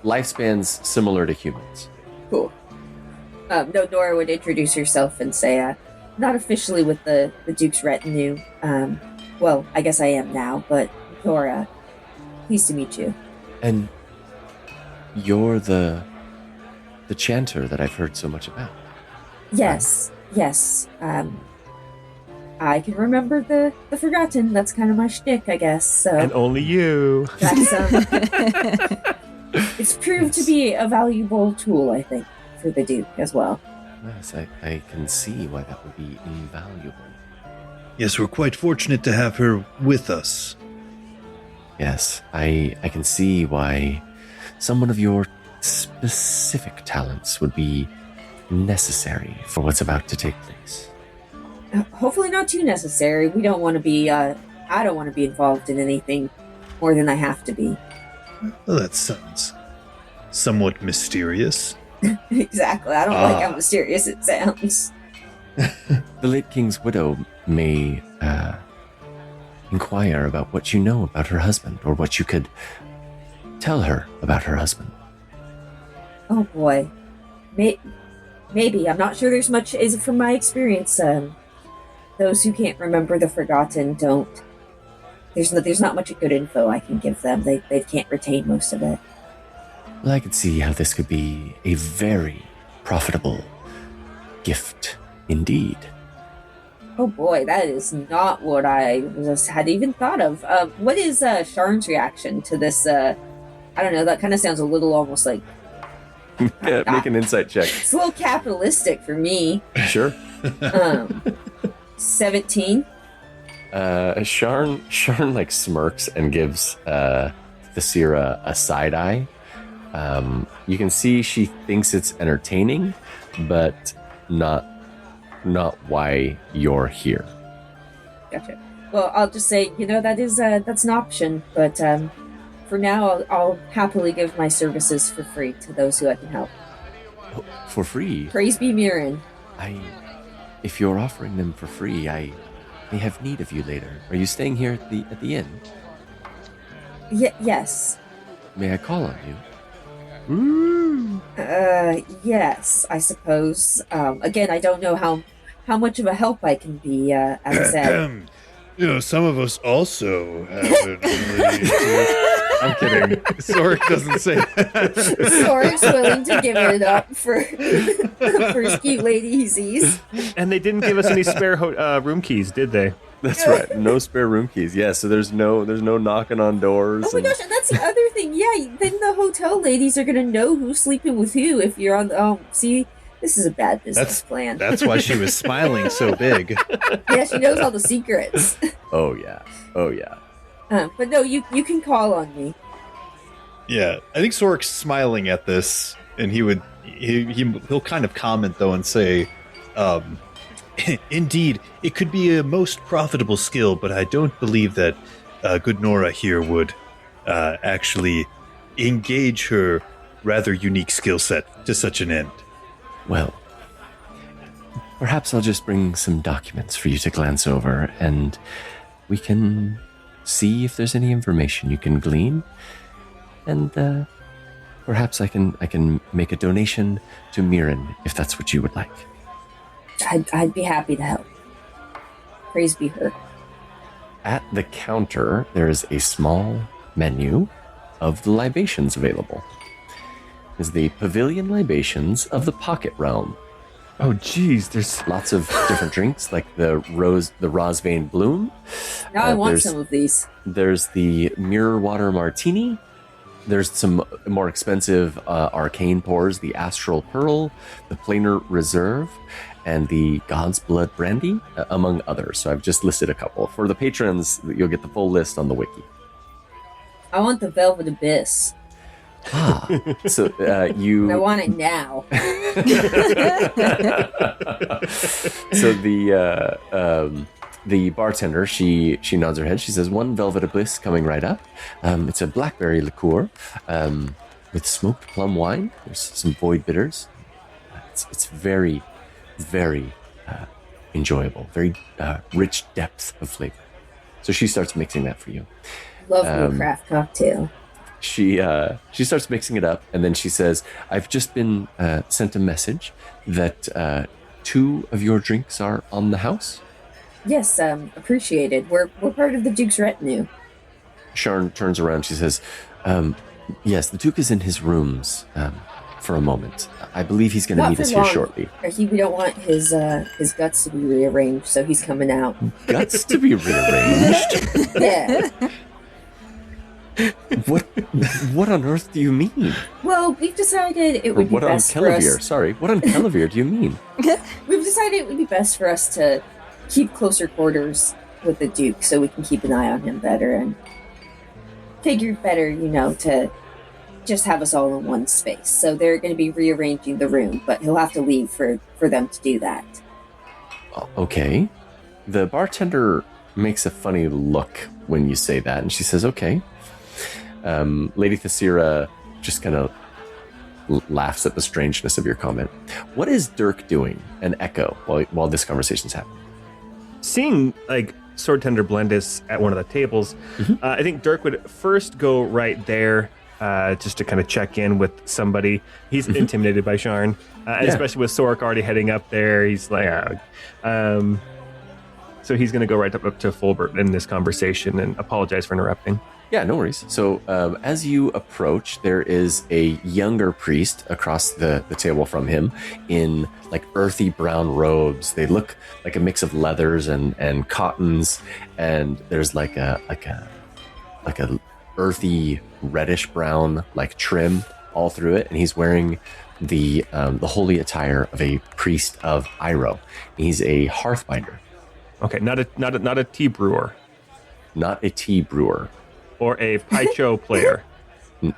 lifespans similar to humans. Cool. No, Nora would introduce herself and say, not officially with the Duke's retinue. Well, I guess I am now, but Nora, pleased to meet you. And You're the chanter that I've heard so much about. Yes. I can remember the Forgotten. That's kind of my shtick, I guess. So And only you. that's it's proved to be a valuable tool, I think, for the Duke as well. Yes, I can see why that would be invaluable. Yes, we're quite fortunate to have her with us. Yes, I can see why someone of your specific talents would be necessary for what's about to take place. Hopefully not too necessary. We don't want to be, I don't want to be involved in anything more than I have to be. Well, that sounds somewhat mysterious. Exactly. I don't like how mysterious it sounds. The late king's widow may inquire about what you know about her husband, or what you could tell her about her husband. Oh boy. Maybe. I'm not sure there's much, is from my experience, those who can't remember the Forgotten don't. There's not much good info I can give them. They can't retain most of it. Well, I could see how this could be a very profitable gift indeed. Oh boy, that is not what I had even thought of. What is Sharn's reaction to this? I don't know. That kind of sounds a little almost like Yeah, make an insight check. it's a little capitalistic for me. Sure. 17. Sharn like smirks and gives Thesira a side eye. You can see she thinks it's entertaining, but not why you're here. Gotcha. Well, I'll just say, that's an option, but for now, I'll happily give my services for free to those who I can help. For free? Praise be Mirren. If you're offering them for free, I may have need of you later. Are you staying here at the inn? Yes. May I call on you? Yes, I suppose. Again, I don't know how much of a help I can be, as I said. Some of us also have an ability to... I'm kidding. Sorek doesn't say that. Sorek's willing to give it up for his cute lady he sees. And they didn't give us any spare room keys, did they? That's right. No spare room keys. Yeah, so there's no knocking on doors. Oh my gosh, and that's the other thing. Yeah, then the hotel ladies are gonna know who's sleeping with who if you're on the. See, this is a bad business plan. That's why she was smiling so big. Yeah, she knows all the secrets. Oh yeah. But no, you can call on me. Yeah, I think Sorek's smiling at this, and he'll kind of comment though and say, "Indeed, it could be a most profitable skill, but I don't believe that good Nora here would actually engage her rather unique skill set to such an end." Well, perhaps I'll just bring some documents for you to glance over, and we can see if there's any information you can glean. And perhaps I can make a donation to Mirren if that's what you would like. I'd be happy to help. Praise be her. At the counter, there is a small menu of the libations available. Is the Pavilion libations of the Pocket Realm. Oh, geez, there's Lots of different drinks, like the Rosvein Bloom. Now I want there's- some of these. There's the Mirror Water Martini. There's some more expensive arcane pours, the Astral Pearl, the Planar Reserve, and the God's Blood Brandy, among others. So I've just listed a couple. For the patrons, you'll get the full list on the wiki. I want the Velvet Abyss. So you... I want it now. So the bartender, she nods her head. She says, "One Velvet Abyss coming right up. It's a blackberry liqueur with smoked plum wine. There's some void bitters. It's very, very enjoyable. Very rich depth of flavor." So she starts mixing that for you. Love me a craft cocktail. She starts mixing it up, and then she says, "I've just been sent a message that 2 of your drinks are on the house." Yes, appreciated. We're part of the Duke's retinue. Sharn turns around. She says, Yes, the Duke is in his rooms for a moment. I believe he's going to meet us here shortly. We don't want his guts to be rearranged, so he's coming out. Guts to be rearranged? Yeah. What on earth do you mean? Well, we've decided it would be best for us. Sorry, what on Kellivier do you mean? We've decided it would be best for us to keep closer quarters with the Duke, so we can keep an eye on him better, and figured better, to just have us all in one space. So they're going to be rearranging the room, but he'll have to leave for them to do that. Okay. The bartender makes a funny look when you say that, and she says, okay. Lady Thesira just kind of laughs at the strangeness of your comment. What is Dirk doing? An echo while this conversation's happening. Seeing Sword Tender Blendis at one of the tables, I think Dirk would first go right there just to kind of check in with somebody. He's intimidated by Sharn, and especially with Sork already heading up there. He's like, so he's going to go right up to Fulbert in this conversation and apologize for interrupting. Yeah, no worries. So as you approach, there is a younger priest across the table from him in earthy brown robes. They look like a mix of leathers and cottons, and there's like a earthy reddish brown trim all through it, and he's wearing the holy attire of a priest of Iroh. He's a hearthbinder. Okay, not a tea brewer. Not a tea brewer. Or a Paicho player.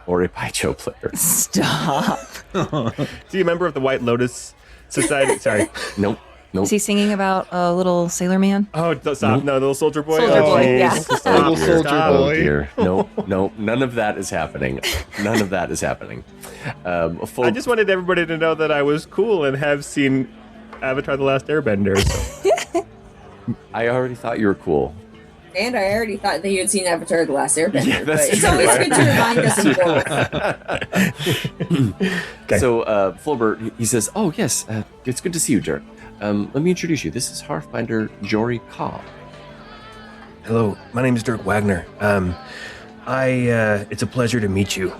Or a Paicho player. Stop. Is he a member of the White Lotus Society? Sorry. Nope. Is he singing about a little sailor man? Oh, stop. No, the little soldier boy. Soldier boy, yeah. Little soldier boy. Oh, dear. No, none of that is happening. None of that is happening. I just wanted everybody to know that I was cool and have seen Avatar: The Last Airbender. So. I already thought you were cool. And I already thought that you had seen Avatar: The Last Airbender. Yeah, but it's always good to remind us of both. Okay. So Fulbert, he says, oh, yes, it's good to see you, Dirk. Let me introduce you. This is Hearthbinder Jory Cobb. Hello, my name is Dirk Wagner. It's a pleasure to meet you.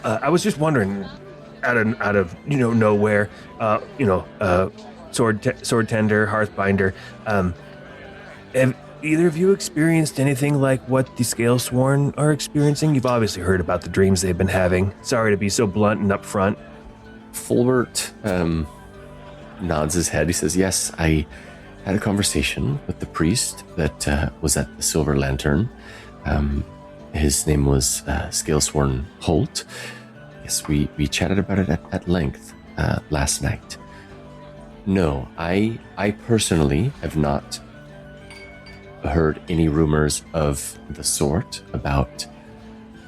I was just wondering, out of nowhere, sword tender, Hearthbinder, have either of you experienced anything like what the Scalesworn are experiencing? You've obviously heard about the dreams they've been having. Sorry to be so blunt and upfront. Fulbert nods his head. He says, yes, I had a conversation with the priest that was at the Silver Lantern. His name was Scalesworn Hilt. Yes, we chatted about it at length last night. No, I personally have not heard any rumors of the sort about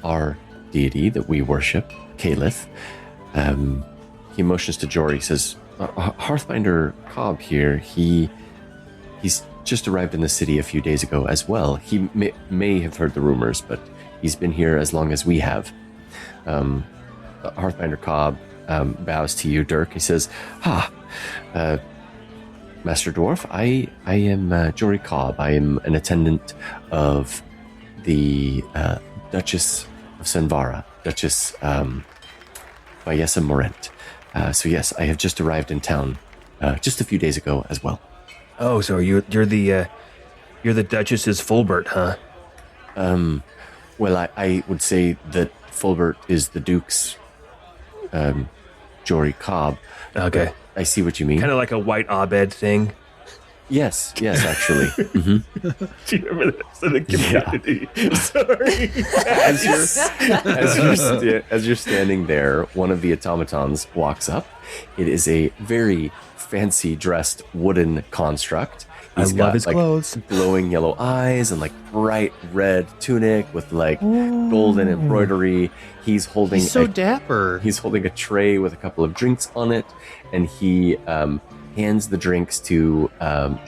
our deity that we worship, Caliph. He motions to Jory. He says, Hearthbinder Cobb here, he's just arrived in the city a few days ago as well. He may have heard the rumors, but he's been here as long as we have. Hearthbinder Cobb bows to you, Dirk. He says, Master Dwarf, I am Jory Cobb. I am an attendant of the Duchess of Senvara, Duchess Bayessa Morent. So yes, I have just arrived in town just a few days ago as well. Oh, so you're the Duchess's Fulbert, huh? Well, I would say that Fulbert is the Duke's Jory Cobb. Okay. I see what you mean. Kind of like a white Abed thing. Yes, actually. Mm-hmm. Do you remember this in the community? Yeah. As you're standing there, one of the automatons walks up. It is a very fancy dressed wooden construct. He's got his clothes. Glowing yellow eyes and bright red tunic with golden embroidery. He's so dapper. He's holding a tray with a couple of drinks on it, and he hands the drinks to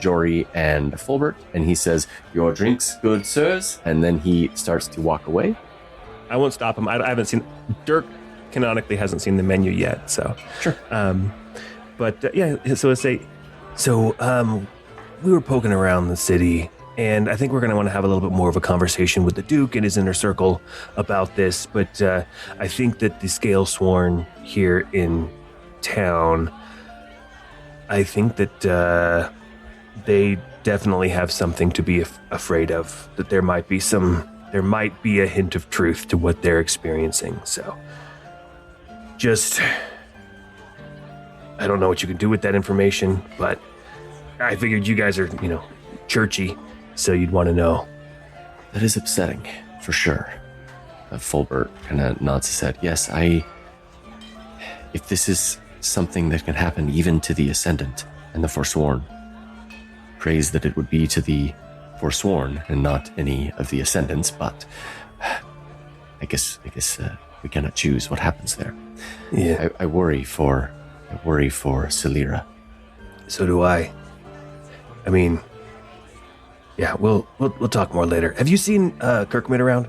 Jory and Fulbert, and he says, "Your drinks, good sirs," and then he starts to walk away. I won't stop him. I haven't seen... Dirk canonically hasn't seen the menu yet, so... Sure. So I say... So, we were poking around the city And I think we're going to want to have a little bit more of a conversation with the Duke and his inner circle about this. But I think that the Scale Sworn here in town, I think that they definitely have something to be afraid of. That there might be a hint of truth to what they're experiencing. So just, I don't know what you can do with that information, but I figured you guys are, churchy. So you'd want to know. That is upsetting, for sure. Fulbert kind of nods his head. Yes, if this is something that can happen even to the Ascendant and the Forsworn, praise that it would be to the Forsworn and not any of the Ascendants, but I guess we cannot choose what happens there. Yeah. I worry for Celira. So do I. I mean, yeah, we'll talk more later. Have you seen Kirkman around?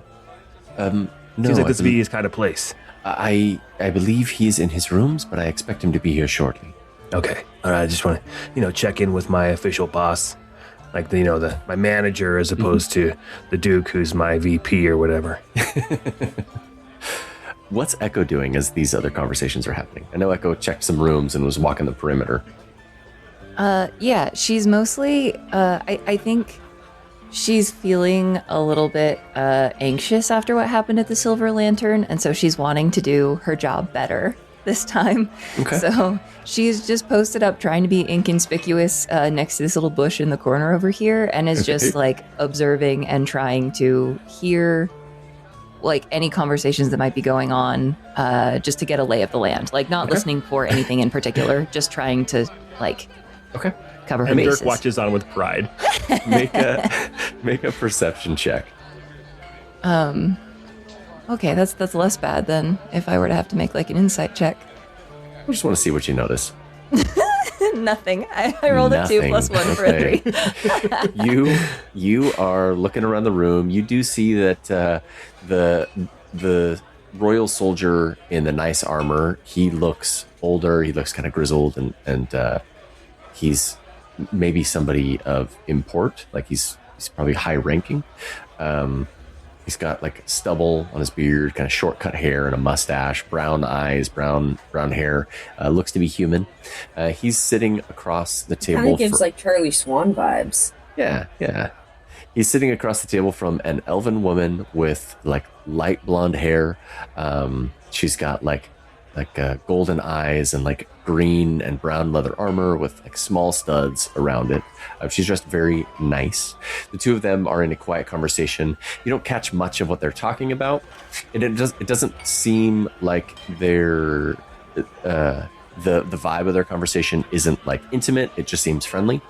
No. Seems like this would be his kind of place. I believe he's in his rooms, but I expect him to be here shortly. Okay. All right. I just want to, check in with my official boss, like my manager, as opposed to the Duke, who's my VP or whatever. What's Echo doing as these other conversations are happening? I know Echo checked some rooms and was walking the perimeter. Yeah, she's mostly, I think she's feeling a little bit anxious after what happened at the Silver Lantern, and so she's wanting to do her job better this time. Okay. So she's just posted up trying to be inconspicuous next to this little bush in the corner over here, and is just like observing and trying to hear like any conversations that might be going on, just to get a lay of the land. Like not listening for anything in particular, just trying to like cover her and bases. Dirk watches on with pride. Make a perception check. Okay, that's less bad than if I were to have to make like an insight check. I just want to see what you notice. Nothing. I rolled Nothing. a 2 plus 1 for a 3. You are looking around the room. You do see that the royal soldier in the nice armor, he looks older. He looks kind of grizzled, and he's maybe somebody of import. Like he's probably high ranking. He's got like stubble on his beard, kind of short cut hair and a mustache, brown eyes, brown hair. Looks to be human. He's sitting across the table. Kind of gives like Charlie Swan vibes. Yeah. He's sitting across the table from an elven woman with like light blonde hair. She's got like golden eyes and like green and brown leather armor with like small studs around it. She's dressed very nice. The two of them are in a quiet conversation. You don't catch much of what they're talking about. It doesn't seem like they're the vibe of their conversation isn't like intimate. It just seems friendly.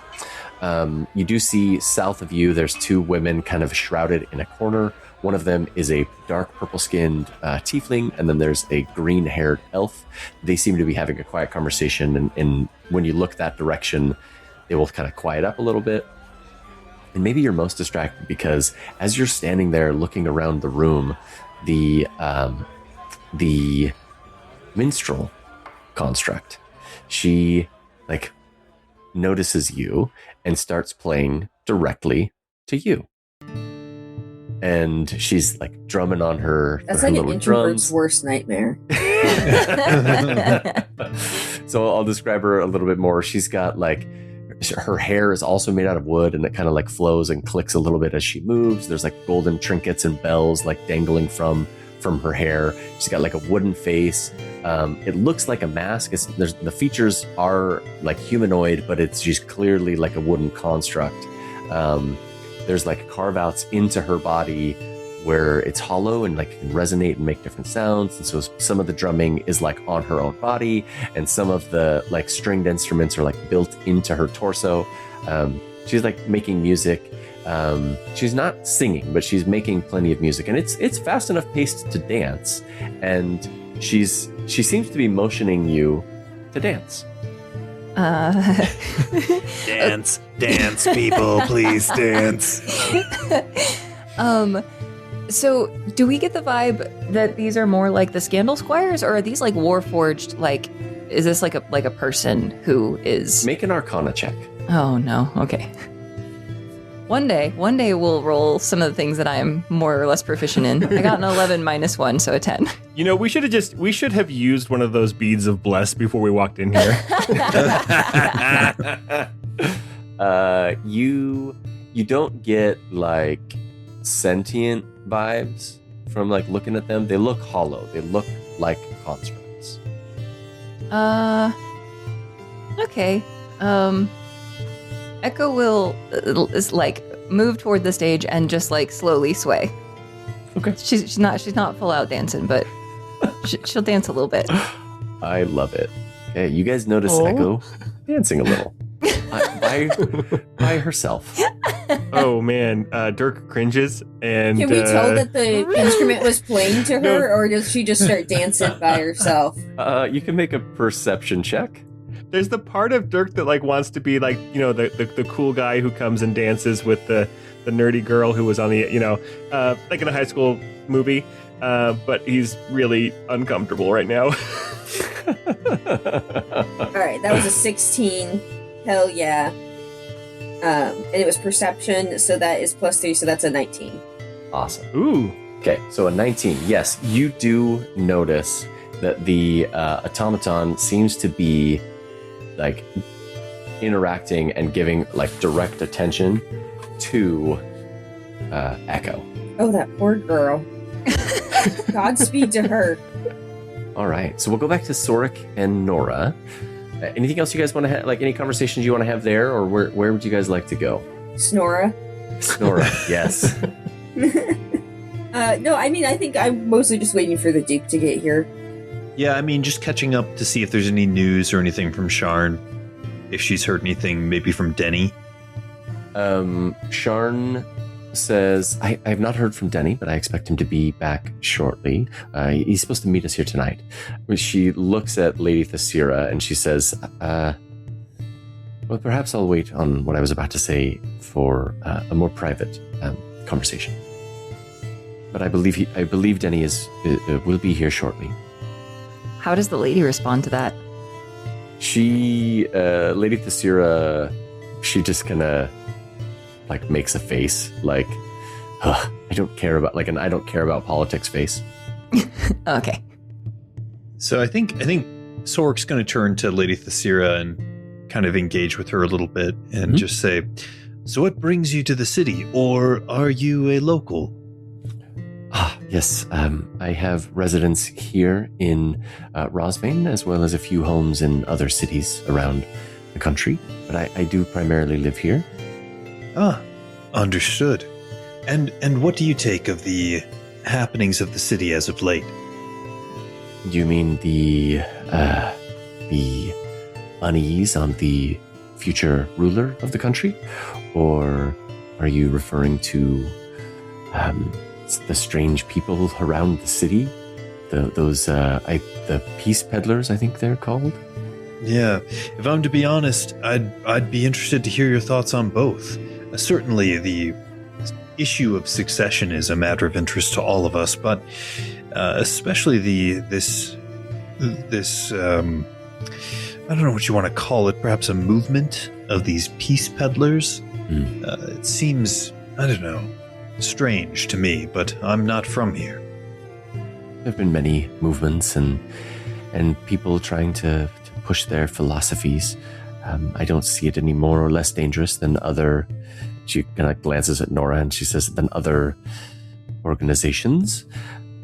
You do see south of you, there's two women kind of shrouded in a corner. One of them is a dark purple-skinned tiefling, and then there's a green-haired elf. They seem to be having a quiet conversation, and when you look that direction, they will kind of quiet up a little bit. And maybe you're most distracted because as you're standing there looking around the room, the minstrel construct, she like notices you and starts playing directly to you. And she's like drumming on her. That's her like an little introvert's drums. worst nightmare. So I'll describe her a little bit more. She's got like, her hair is also made out of wood, and it kind of like flows and clicks a little bit as she moves. There's like golden trinkets and bells like dangling from her hair. She's got like a wooden face. It looks like a mask. The features are like humanoid, but she's clearly like a wooden construct. There's like carve outs into her body where it's hollow and like can resonate and make different sounds. And so some of the drumming is like on her own body, and some of the like stringed instruments are like built into her torso. She's like making music. She's not singing, but she's making plenty of music, and it's fast enough paced to dance. And she seems to be motioning you to dance. Dance, people, please dance. So do we get the vibe that these are more like the Scandal Squires, or are these like Warforged? Like, is this like a person who is? Make an Arcana check. Oh no. Okay. One day we'll roll some of the things that I am more or less proficient in. I got an 11 minus 1, so a 10. You know, we should have used one of those beads of bless before we walked in here. You don't get like sentient vibes from like looking at them. They look hollow. They look like constructs. Okay. Echo will is like move toward the stage and just like slowly sway. Okay. She's not full out dancing, but she'll dance a little bit. I love it. Okay, you guys notice Echo dancing a little by herself. Oh man, Dirk cringes and Can we tell that the instrument was playing to her, No. or does she just start dancing by herself? You can make a perception check. there's the part of Dirk that like wants to be like, you know, the cool guy who comes and dances with the nerdy girl who was on the, you know, like in a high school movie, but he's really uncomfortable right now. All right, that was a 16. Hell yeah. And it was perception, so that is +3, so that's a 19. Awesome. Ooh. Okay, so a 19. Yes, you do notice that the automaton seems to be like interacting and giving like direct attention to Echo. Oh, that poor girl. Godspeed to her. All right, so we'll go back to Sorik and Nora. Anything else you guys want to have? Like any conversations you want to have there, or where would you guys like to go? Snora. Snora, yes. No, I mean, I think I'm mostly just waiting for the Duke to get here. Yeah, I mean, just catching up to see if there's any news or anything from Sharn. If she's heard anything, maybe from Denny. Sharn says, I have not heard from Denny, but I expect him to be back shortly. He's supposed to meet us here tonight. She looks at Lady Thasira and she says, well, perhaps I'll wait on what I was about to say for a more private conversation. But I believe Denny will be here shortly. How does the lady respond to that? Lady Thasira, she just kind of like makes a face like, I don't care about politics face. Okay. So I think Sorik's going to turn to Lady Thasira and kind of engage with her a little bit and just say, so what brings you to the city, or are you a local? Yes, I have residence here in Rosvane, as well as a few homes in other cities around the country, but I do primarily live here. Ah, understood. And what do you take of the happenings of the city as of late? Do you mean the unease on the future ruler of the country? Or are you referring to the strange people around the city? The peace peddlers, I think they're called? Yeah, if I'm to be honest, I'd be interested to hear your thoughts on both. Certainly the issue of succession is a matter of interest to all of us, but especially this I don't know what you want to call it, perhaps a movement of these peace peddlers. It seems, I don't know, strange to me, but I'm not from here. There have been many movements and people trying to push their philosophies. I don't see it any more or less dangerous than other. She kind of glances at Nora and she says, than other organizations.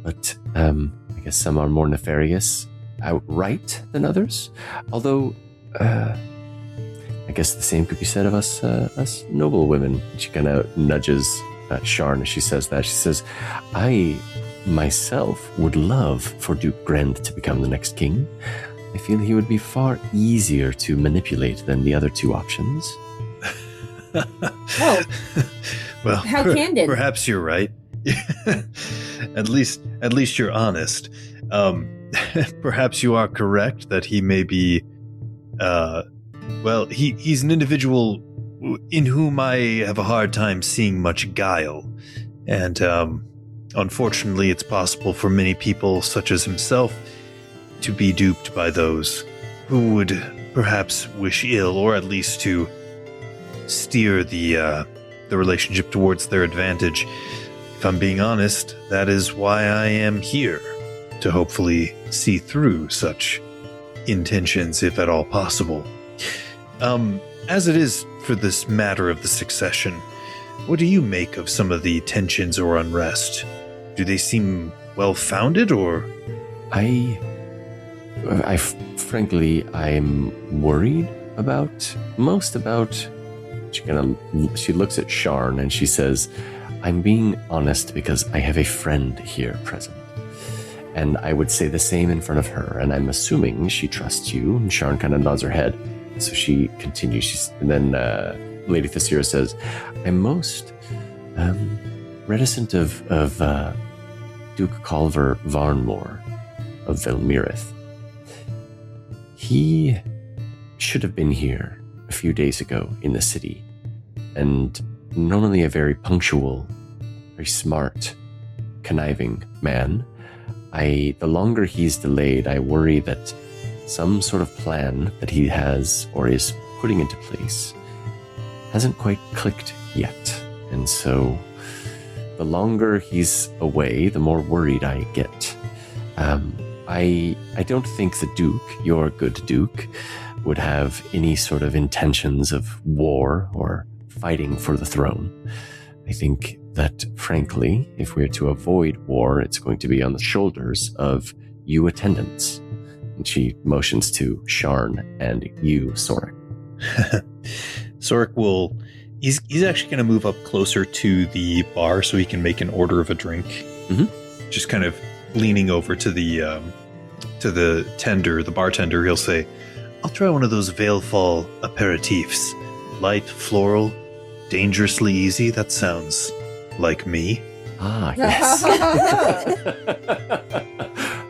But I guess some are more nefarious outright than others. Although, I guess the same could be said of us noble women. She kind of nudges Sharn as she says that. She says, I myself would love for Duke Grend to become the next king. I feel he would be far easier to manipulate than the other two options. Oh. Well, How candid. Perhaps you're right. At least you're honest. Perhaps you are correct that he may be, he's an individual in whom I have a hard time seeing much guile. And unfortunately, it's possible for many people, such as himself, to be duped by those who would perhaps wish ill, or at least to steer the the relationship towards their advantage. If I'm being honest, that is why I am here, to hopefully see through such intentions, if at all possible. As it is for this matter of the succession, what do you make of some of the tensions or unrest? Do they seem well-founded, or? Frankly, I'm worried about. She looks at Sharn and she says, I'm being honest because I have a friend here present. And I would say the same in front of her, and I'm assuming she trusts you. And Sharn kind of nods her head. So she continues. And then Lady Thesira says, I'm most reticent of Duke Calver Varnmore of Velmirith. He should have been here a few days ago in the city, and normally a very punctual, very smart, conniving man. The longer he's delayed, I worry that some sort of plan that he has or is putting into place hasn't quite clicked yet. And so the longer he's away, the more worried I get. I don't think the Duke, your good Duke, would have any sort of intentions of war or fighting for the throne. I think that, frankly, if we're to avoid war, it's going to be on the shoulders of you attendants. And she motions to Sharn and you, Sorik. Sorik will... He's actually going to move up closer to the bar so he can make an order of a drink. Mm-hmm. Just kind of leaning over to the bartender. He'll say, I'll try one of those Veilfall aperitifs. Light, floral, dangerously easy. That sounds like me. Ah, yes.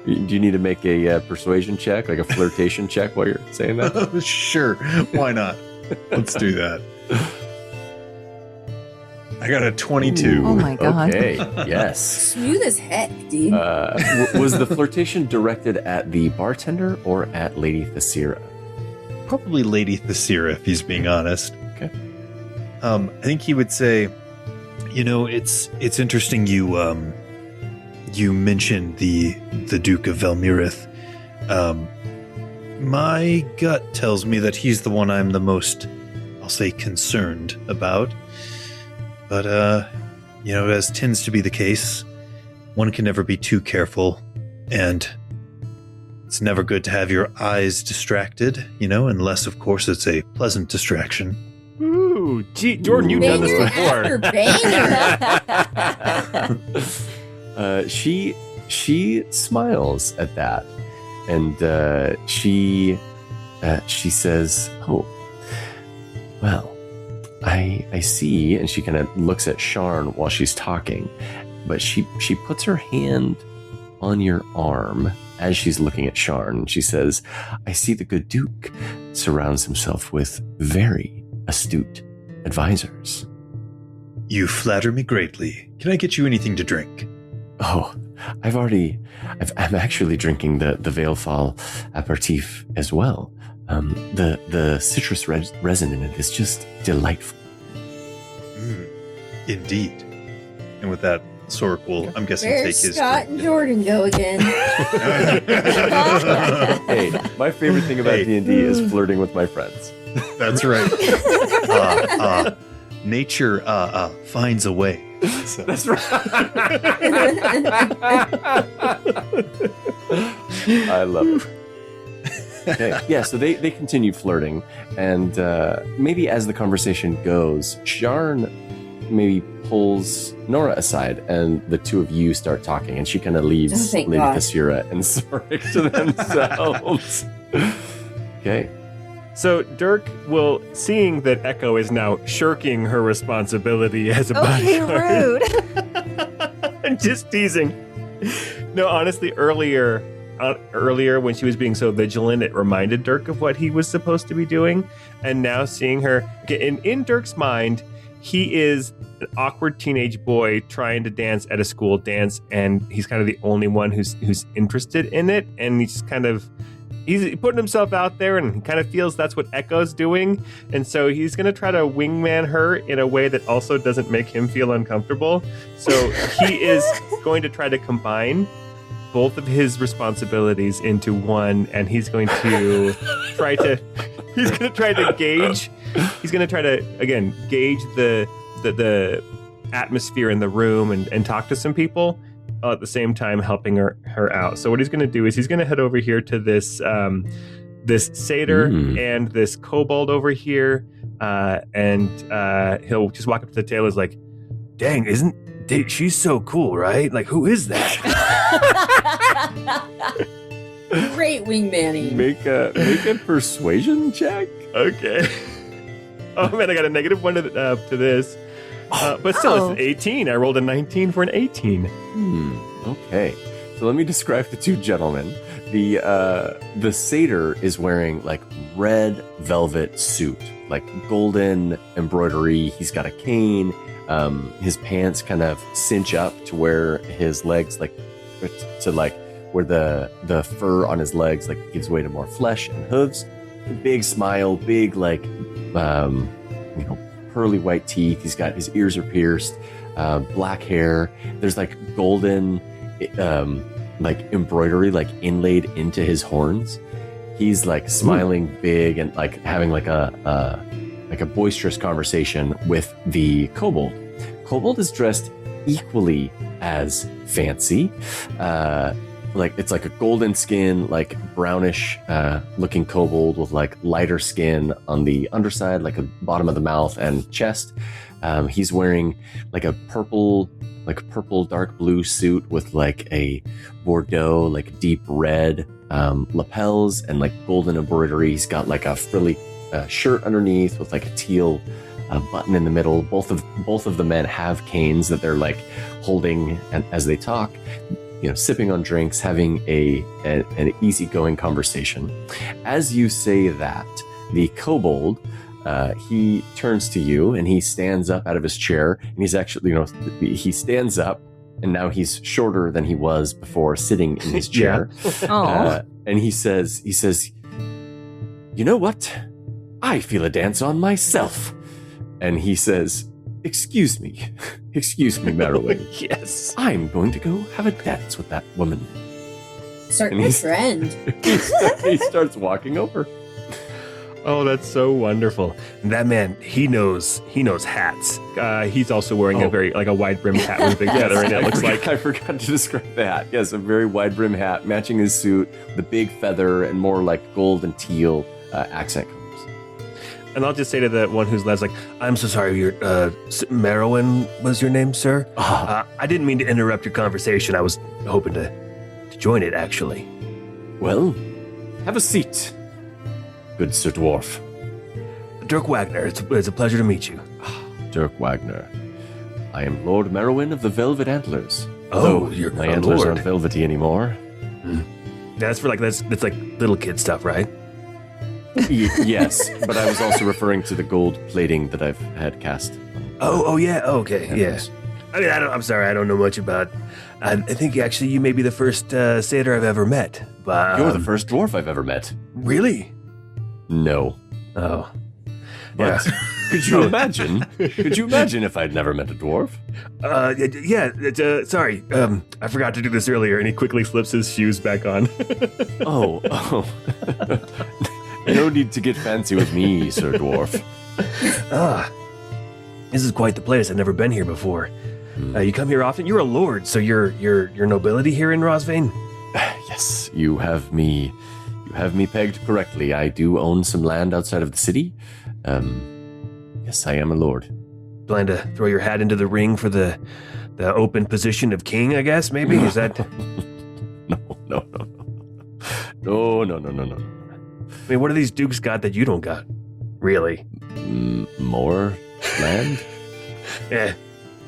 Do you need to make a persuasion check, like a flirtation check while you're saying that? Sure. Why not? Let's do that. I got a 22. Oh my god. Okay, yes. Smooth as heck, dude. Was the flirtation directed at the bartender or at Lady Thesira? Probably Lady Thesira, if he's being honest. Okay. I think he would say, it's interesting you mentioned the Duke of Velmirith. My gut tells me that he's the one I'm the most, I'll say, concerned about. But, as tends to be the case, one can never be too careful, and it's never good to have your eyes distracted, unless, of course, it's a pleasant distraction. Ooh, gee, Jordan, you've done this Banger after before. She smiles at that, and she says, "Oh, well, I see." And she kind of looks at Sharn while she's talking, but she puts her hand on your arm as she's looking at Sharn, and she says, "I see the good Duke surrounds himself with very astute advisors." You flatter me greatly. Can I get you anything to drink? Oh, I'm actually drinking the Veilfall aperitif as well. The citrus resin in it is just delightful. Indeed. And with that, Sorik will, I'm guessing, Where's take his Scott drink. and Jordan go again? Hey, my favorite thing about D&D is flirting with my friends. That's right. Nature finds a way. So. That's right. I love it. Okay. Yeah, so they continue flirting, and maybe as the conversation goes, Sharn maybe pulls Nora aside, and the two of you start talking, and she kind of leaves thank Lady God. Thesira and Sorik to themselves. Okay. So Dirk will, seeing that Echo is now shirking her responsibility as a Okay, bodyguard. rude. I'm just teasing. No, honestly, earlier when she was being so vigilant, it reminded Dirk of what he was supposed to be doing. And now seeing her, in Dirk's mind, he is an awkward teenage boy trying to dance at a school dance, and he's kind of the only one who's interested in it. And he's just kind of he's putting himself out there and he kind of feels that's what Echo's doing. And so he's going to try to wingman her in a way that also doesn't make him feel uncomfortable. So he is going to try to combine both of his responsibilities into one, and he's going to try to gauge again gauge the atmosphere in the room and talk to some people, at the same time helping her out. So what he's going to do is he's going to head over here to this satyr and this kobold over here, and he'll just walk up to the tail. Is like, dang, she's so cool, right? Like, who is that? Great wingmanning. Make a persuasion check. Okay. Oh man, I got a -1 to this. But still, it's an 18. I rolled a 19 for an 18. Okay. So let me describe the two gentlemen. The satyr is wearing like red velvet suit, like golden embroidery. He's got a cane. His pants kind of cinch up to where his legs where the fur on his legs like gives way to more flesh and hooves. Big smile, big pearly white teeth. He's got his ears are pierced, black hair. There's like golden embroidery like inlaid into his horns. He's like smiling big and like having like a boisterous conversation with the kobold. Kobold is dressed equally as fancy. It's like a golden skin, like brownish looking kobold with like lighter skin on the underside, like the bottom of the mouth and chest. He's wearing like a purple dark blue suit with like a Bordeaux, like deep red lapels and like golden embroidery. He's got like a frilly shirt underneath with like a teal button in the middle. Both of the men have canes that they're like holding and as they talk, sipping on drinks, having an easygoing conversation. As you say that, the kobold, he turns to you and he stands up out of his chair, and he's actually, he stands up, and now he's shorter than he was before sitting in his chair. And he says, you know what? I feel a dance on myself. And he says, Excuse me, Merowyn. Yes. I'm going to go have a dance with that woman. Start my friend. He starts walking over. Oh, that's so wonderful. And that man, he knows hats. He's also wearing a very like a wide brim hat with a big feather, and it looks like I forgot to describe the hat. Yes, a very wide brim hat matching his suit, the big feather and more like gold and teal accent colors. And I'll just say to the one who's left, like, I'm so sorry, Merowyn was your name, sir? I didn't mean to interrupt your conversation. I was hoping to join it, actually. Well, have a seat, good Sir Dwarf. Dirk Wagner, it's a pleasure to meet you. Dirk Wagner. I am Lord Merowyn of the Velvet Antlers. Oh, you're my a antlers lord. aren't velvety anymore. That's like little kid stuff, right? Yes, but I was also referring to the gold plating that I've had cast. Oh yeah, okay, Antlers. yeah. I mean, I'm sorry, I don't know much about. I think actually you may be the first satyr I've ever met. But You're the first dwarf I've ever met. Really? No. Oh. But could you imagine? Could you imagine if I'd never met a dwarf? Sorry. I forgot to do this earlier, and he quickly slips his shoes back on. Oh. No need to get fancy with me, Sir Dwarf. This is quite the place. I've never been here before. You come here often? You're a lord, so you're nobility here in Rosvane? Yes, you have me pegged correctly. I do own some land outside of the city. Yes, I am a lord. Plan to throw your hat into the ring for the open position of king, I guess, maybe? Is that... No. I mean, what do these dukes got that you don't got? Really? More land? Yeah.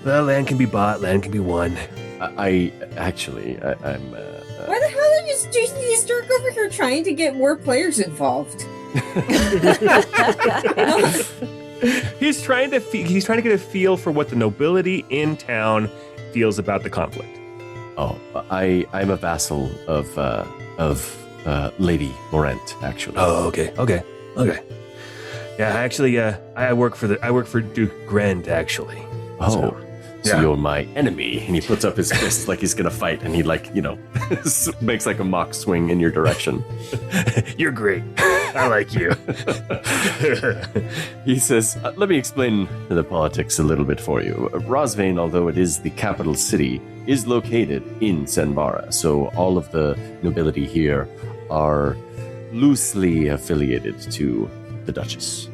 Well, land can be bought, land can be won. I'm... Why the hell is these Dirk over here trying to get more players involved? He's trying to get a feel for what the nobility in town feels about the conflict. I'm a vassal of Lady Morent, actually. Oh, okay. Yeah, actually, I work for Duke Grant, actually. So you're my enemy. And he puts up his fist like he's going to fight, and he makes like a mock swing in your direction. You're great. I like you. He says, let me explain the politics a little bit for you. Rosvane, although it is the capital city, is located in Senbara, so all of the nobility here are loosely affiliated to the Duchess.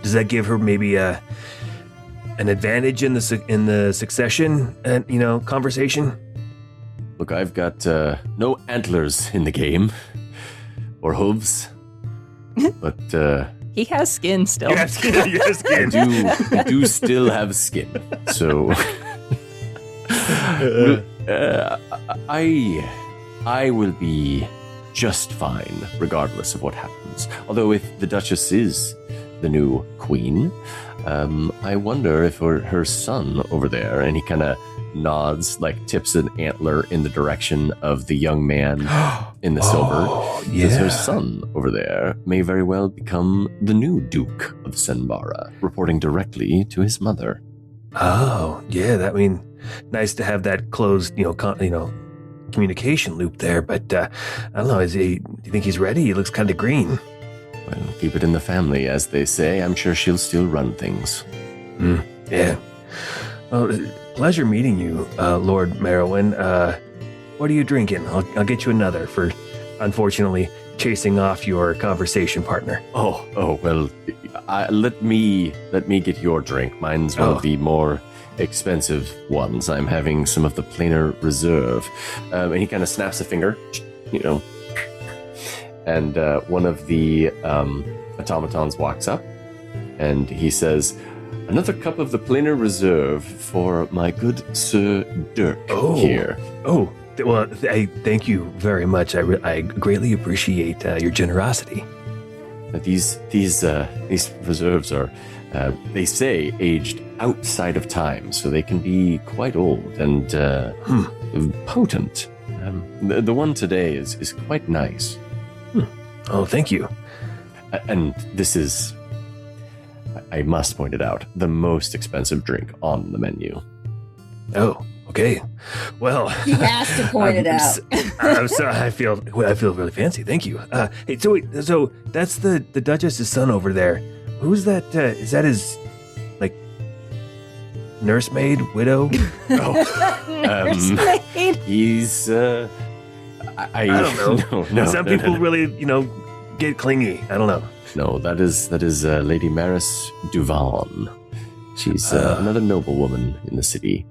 Does that give her maybe an advantage in the succession, conversation? Look, I've got no antlers in the game, or hooves, but He has skin still. You have skin. I do still have skin. So I will be just fine, regardless of what happens. Although if the Duchess is the new queen, I wonder if her son over there, and he kind of nods, like tips an antler in the direction of the young man in the silver. Because her son over there may very well become the new Duke of Senbara, reporting directly to his mother. Oh, yeah. Nice to have that closed, communication loop there. But I don't know. Do you think he's ready? He looks kind of green. Well, keep it in the family, as they say. I'm sure she'll still run things. Yeah. Well, pleasure meeting you, Lord Merowyn. What are you drinking? I'll get you another for, unfortunately, chasing off your conversation partner. Oh, well, let me get your drink. Mine's one of the more expensive ones. I'm having some of the plainer reserve. And he kind of snaps a finger, and one of the automatons walks up, and he says, "Another cup of the plainer reserve for my good Sir Dirk here." Oh, well, I thank you very much. I greatly appreciate your generosity. These reserves are, they say, aged outside of time, so they can be quite old and potent. The one today is quite nice. Oh, thank you. And this is, I must point it out, the most expensive drink on the menu. Oh, okay. Well, he has to point it out. I'm sorry. I feel really fancy. Thank you. Hey, so that's the Duchess's son over there. Who's that? Is that his nursemaid, widow? Nursemaid. He's I don't know. No, Some people really, get clingy. I don't know. No, that is Lady Maris Duvan. She's another noblewoman in the city.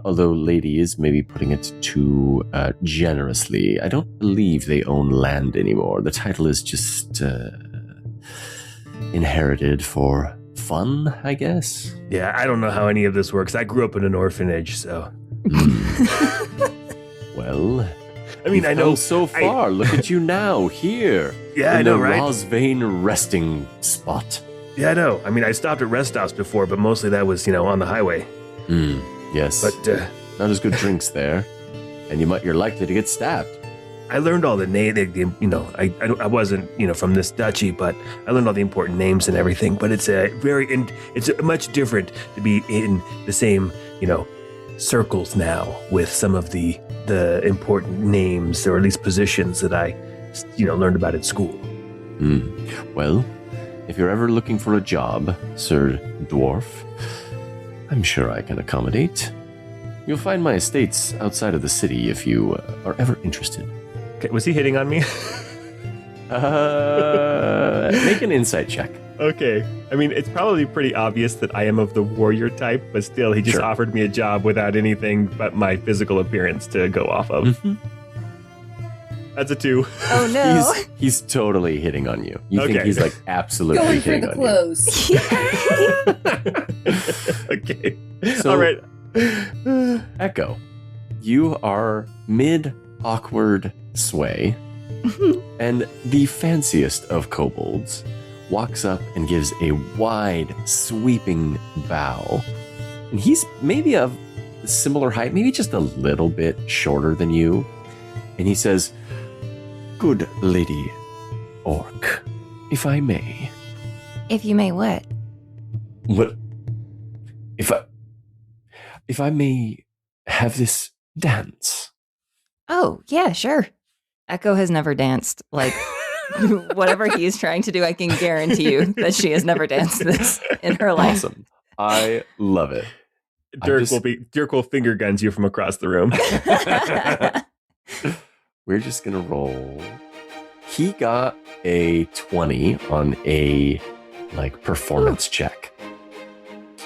Although lady is maybe putting it too generously. I don't believe they own land anymore. The title is just inherited for fun, I guess. Yeah, I don't know how any of this works. I grew up in an orphanage, so. Well, I mean, I know so far. Look at you now, here. Yeah, I know, right? Rosvane resting spot. Yeah, I know. I mean, I stopped at rest stops before, but mostly that was, on the highway. Yes. But not as good drinks there, and you're likely to get stabbed. I learned all the names. I wasn't, from this duchy, but I learned all the important names and everything. But it's much different to be in the same, circles now with some of the important names, or at least positions that I, learned about at school. Well, if you're ever looking for a job, Sir Dwarf, I'm sure I can accommodate. You'll find my estates outside of the city if you are ever interested. Okay, was he hitting on me? Make an insight check. Okay. I mean, it's probably pretty obvious that I am of the warrior type, but still, he just offered me a job without anything but my physical appearance to go off of. Mm-hmm. That's a 2. Oh, no. He's totally hitting on you. You think he's absolutely Going for hitting the on clothes. Okay. So, all right. Echo, you are mid-awkward sway, and the fanciest of kobolds walks up and gives a wide, sweeping bow. And he's maybe of similar height, maybe just a little bit shorter than you. And he says, Good Lady Orc, if I may. If you may what? What? If I may have this dance. Oh, yeah, sure. Echo has never danced. Like, whatever he is trying to do, I can guarantee you that she has never danced this in her life. Awesome. I love it. Dirk will finger guns you from across the room. We're just gonna roll. He got a 20 on a performance check.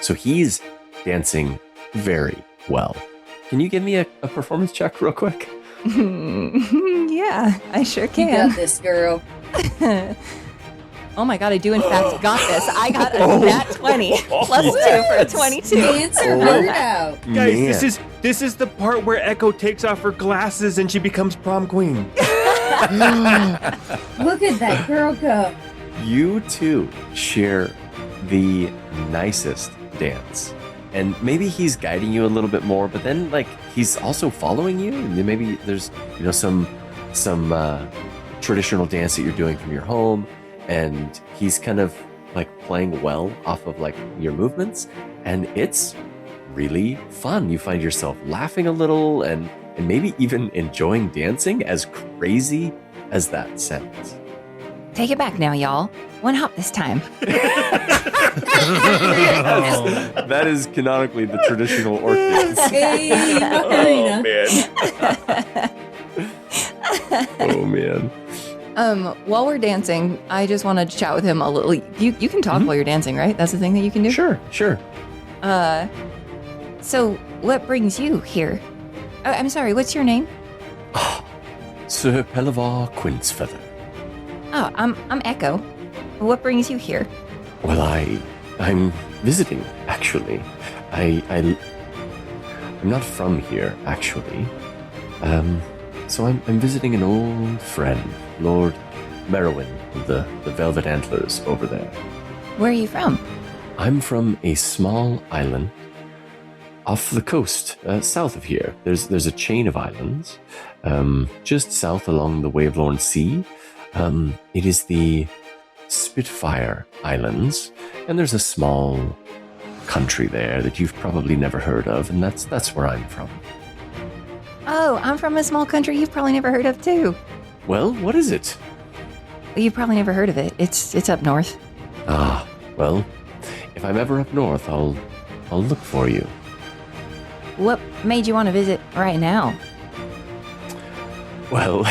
So he's dancing very well. Can you give me a performance check real quick? Yeah, I sure You can. got this, girl. Oh my god, I do in fact got this. I got a nat 20 plus 2 for a 22. Dance her heart out. Guys, Man. this is the part where Echo takes off her glasses and she becomes prom queen. Look at that girl go. You two share the nicest dance. And maybe he's guiding you a little bit more, but then he's also following you. And then maybe there's some traditional dance that you're doing from your home, and he's kind of playing well off of your movements, and it's really fun. You find yourself laughing a little and maybe even enjoying dancing, as crazy as that sounds. Take it back now, y'all. One hop this time. That is canonically the traditional orc dance. Hey, Oh, man. Oh man. While we're dancing, I just want to chat with him a little. You can talk while you're dancing, right? That's the thing that you can do? Sure. So what brings you here? Oh, I'm sorry, what's your name? Sir Pelavar Quintsfeather. Oh, I'm Echo. What brings you here? Well, I'm visiting, actually. I'm not from here, actually. So I'm visiting an old friend, Lord Merowyn of the Velvet Antlers over there. Where are you from? I'm from a small island off the coast, south of here. There's a chain of islands, just south along the Wavelorn Sea. It is the Spitfire Islands, and there's a small country there that you've probably never heard of, and that's where I'm from. Oh, I'm from a small country you've probably never heard of too. Well, what is it? You've probably never heard of it. It's up north. Ah, well, if I'm ever up north, I'll look for you. What made you want to visit right now? Well,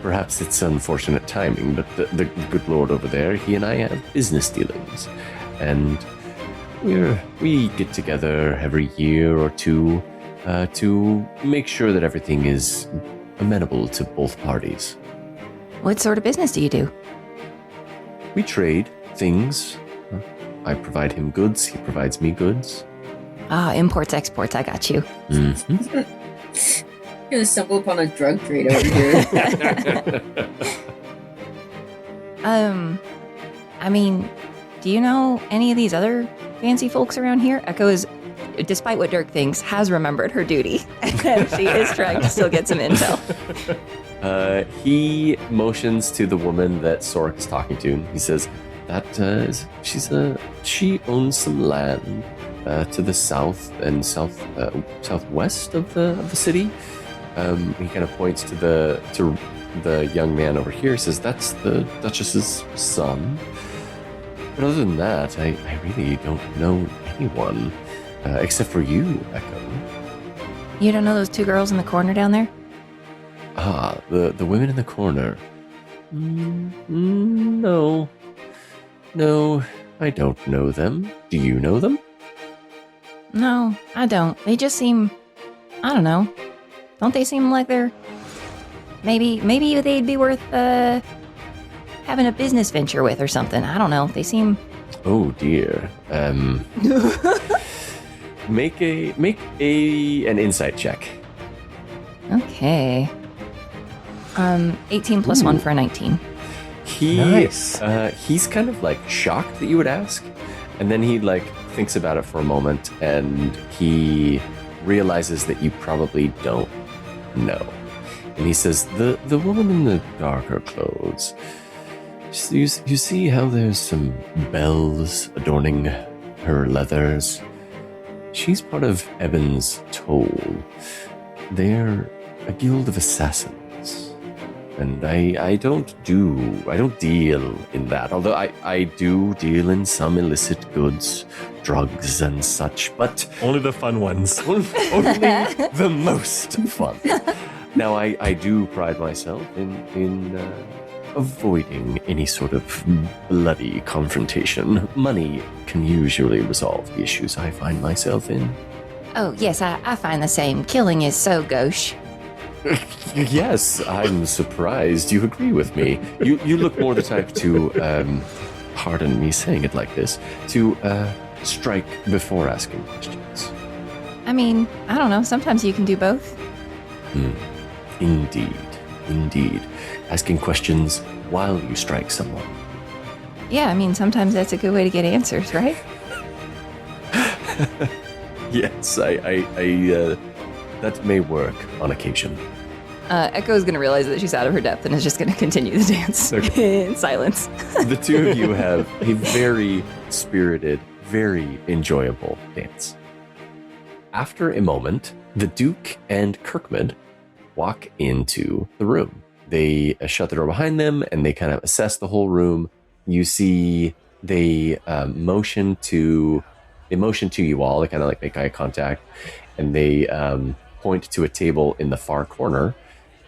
perhaps it's unfortunate timing, but the good Lord over there, he and I have business dealings, and we get together every year or two to make sure that everything is amenable to both parties. What sort of business do you do? We trade things. I provide him goods, he provides me goods. Ah, imports, exports, I got you. Mm-hmm. Gonna stumble upon a drug trade over here. I mean, do you know any of these other fancy folks around here? Echo is, despite what Dirk thinks, has remembered her duty. And she is trying to still get some intel. He motions to the woman that Sork is talking to. He says that she owns some land to the south and southwest of the city. He kind of points to the young man over here. He says that's the Duchess's son. But other than that, I really don't know anyone except for you, Echo. You don't know those two girls in the corner down there? Ah, the women in the corner. No, I don't know them. Do you know them? No, I don't. They just seem, I don't know. Don't they seem like they're, maybe they'd be worth having a business venture with or something. I don't know. They seem. Oh dear. Make an insight check. Okay. 18 plus 1 for a 19. Nice. He's kind of shocked that you would ask, and then he thinks about it for a moment, and he realizes that you probably don't know. And he says, the woman in the darker clothes. You see how there's some bells adorning her leathers? She's part of Eben's Toll. They're a guild of assassins. And I don't deal in that. Although I do deal in some illicit goods, drugs and such, but Only the fun ones. only the most fun. Now, I do pride myself in avoiding any sort of bloody confrontation. Money can usually resolve the issues I find myself in. Oh, yes, I find the same. Killing is so gauche. Yes, I'm surprised you agree with me. You look more the type to, pardon me saying it like this, to strike before asking questions. I mean, I don't know. Sometimes you can do both. Indeed. Asking questions while you strike someone. Yeah, I mean, sometimes that's a good way to get answers, right? Yes, I that may work on occasion. Echo is going to realize that she's out of her depth and is just going to continue the dance in silence. The two of you have a very spirited, very enjoyable dance. After a moment, the Duke and Kirkman walk into the room. They shut the door behind them and they kind of assess the whole room. You see they motion to you all. They kind of like make eye contact and they point to a table in the far corner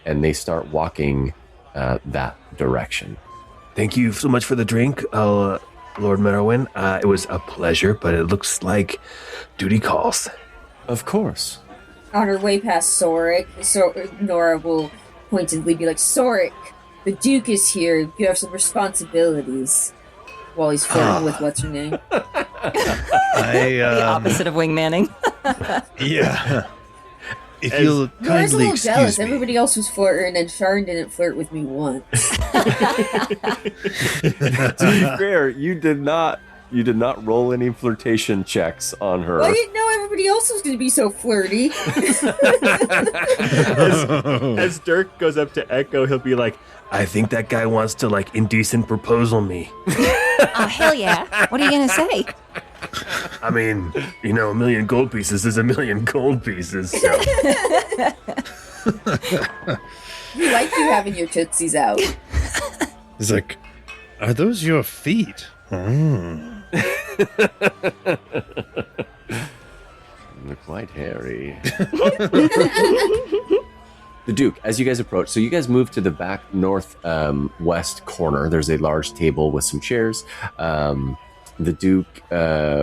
and they start walking that direction. Thank you so much for the drink, Lord Merowyn. It was a pleasure, but it looks like duty calls. Of course. On her way past Sorik, Nora will pointedly be like, Sorik, the Duke is here. You have some responsibilities. While he's flirting with what's her name. The opposite of wingmanning. Yeah. If As- you'll Nora's a kindly little jealous. excuse me. Everybody else was flirting, and Sharon didn't flirt with me once. To be fair, you did not roll any flirtation checks on her. Well, I didn't know everybody else was going to be so flirty. As Dirk goes up to Echo, he'll be like, I think that guy wants to, like, indecent proposal me. Oh, hell yeah. What are you going to say? I mean, you know, 1,000,000 gold pieces is 1,000,000 gold pieces, so. We like you having your tootsies out. He's like, are those your feet? They're quite hairy. The Duke, as you guys approach, so you guys move to the back west corner. There's a large table with some chairs. The Duke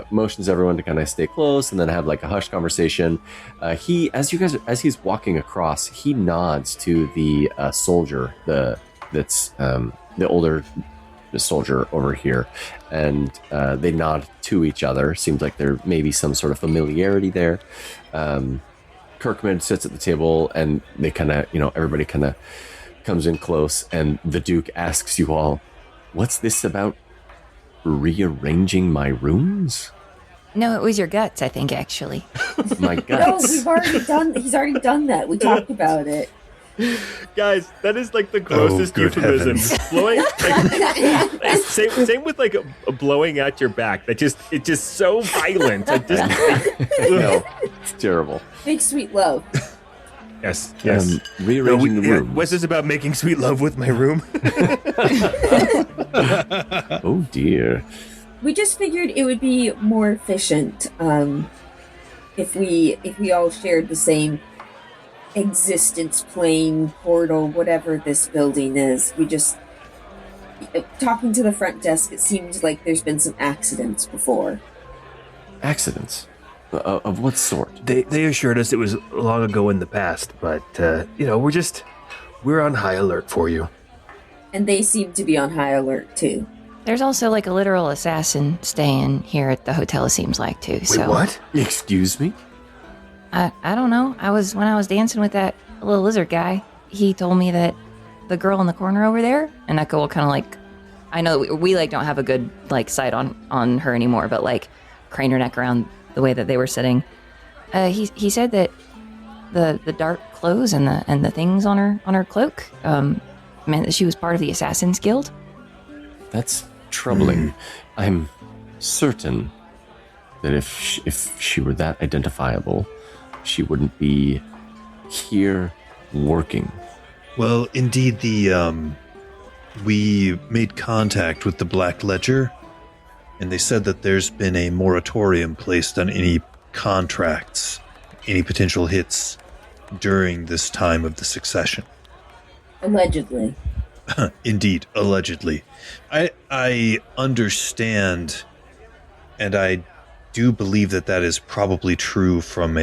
motions everyone to kind of stay close and then have like a hushed conversation. As he's walking across, he nods to the soldier, the older soldier over here, and they nod to each other. Seems like there may be some sort of familiarity there. Kirkman sits at the table and they kind of, everybody kind of comes in close, and the Duke asks you all, what's this about rearranging my rooms? No, it was your guts, I think, actually. My No, guts. he's already done that. We talked about it. Guys, that is like the grossest good euphemism. heavens. Blowing, same with like blowing out your back. It's just so violent. No, it's terrible. Make sweet love. Yes. Rearranging the room. What's this about making sweet love with my room? Oh dear. We just figured it would be more efficient if we all shared the same existence plane, portal, whatever this building is. We just, talking to the front desk, it seems like there's been some accidents before. Accidents? Of what sort? They assured us it was long ago in the past, but we're on high alert for you. And they seem to be on high alert too. There's also like a literal assassin staying here at the hotel, it seems like, too. Wait, So what? Excuse me? I don't know. When I was dancing with that little lizard guy, he told me that the girl in the corner over there, and Echo will kind of like, I know we like don't have a good like sight on her anymore, but like crane her neck around the way that they were sitting. He said that the dark clothes and the things on her cloak meant that she was part of the Assassin's Guild. That's troubling. I'm certain that if she were that identifiable, she wouldn't be here working. Well, indeed, we made contact with the Black Ledger, and they said that there's been a moratorium placed on any contracts, any potential hits during this time of the succession. Allegedly. Indeed, allegedly. I understand, and I do believe that that is probably true from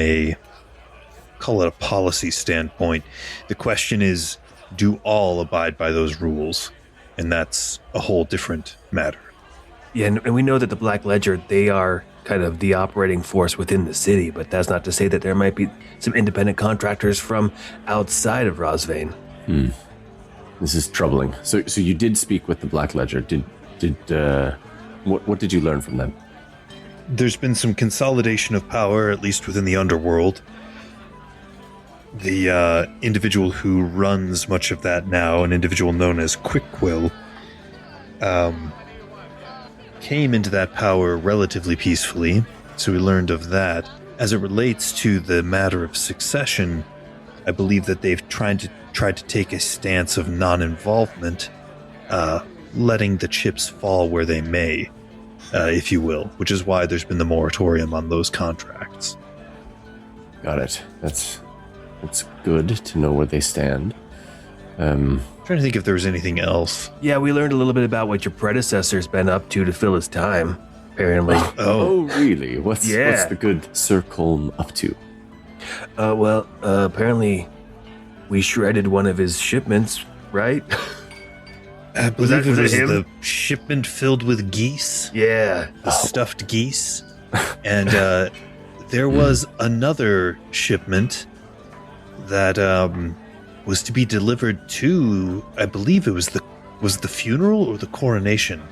call it a policy standpoint. The question is, do all abide by those rules? And that's a whole different matter. Yeah, and we know that the Black Ledger, they are kind of the operating force within the city, but that's not to say that there might be some independent contractors from outside of Rosvane. This is troubling. So you did speak with the Black Ledger. What did you learn from them? There's been some consolidation of power, at least within the underworld. The individual who runs much of that now, an individual known as Quickquill, came into that power relatively peacefully, so we learned of that. As it relates to the matter of succession, I believe that they've tried to take a stance of non-involvement, letting the chips fall where they may, if you will, which is why there's been the moratorium on those contracts. Got it. That's good to know where they stand. Trying to think if there was anything else. Yeah, we learned a little bit about what your predecessor's been up to fill his time, apparently. Oh, really? What's the good Sir Colm up to? Apparently we shredded one of his shipments, right? I believe it was him? the shipment filled with geese. Yeah. The stuffed geese. And there was another shipment that was to be delivered to, I believe it was the funeral or the coronation?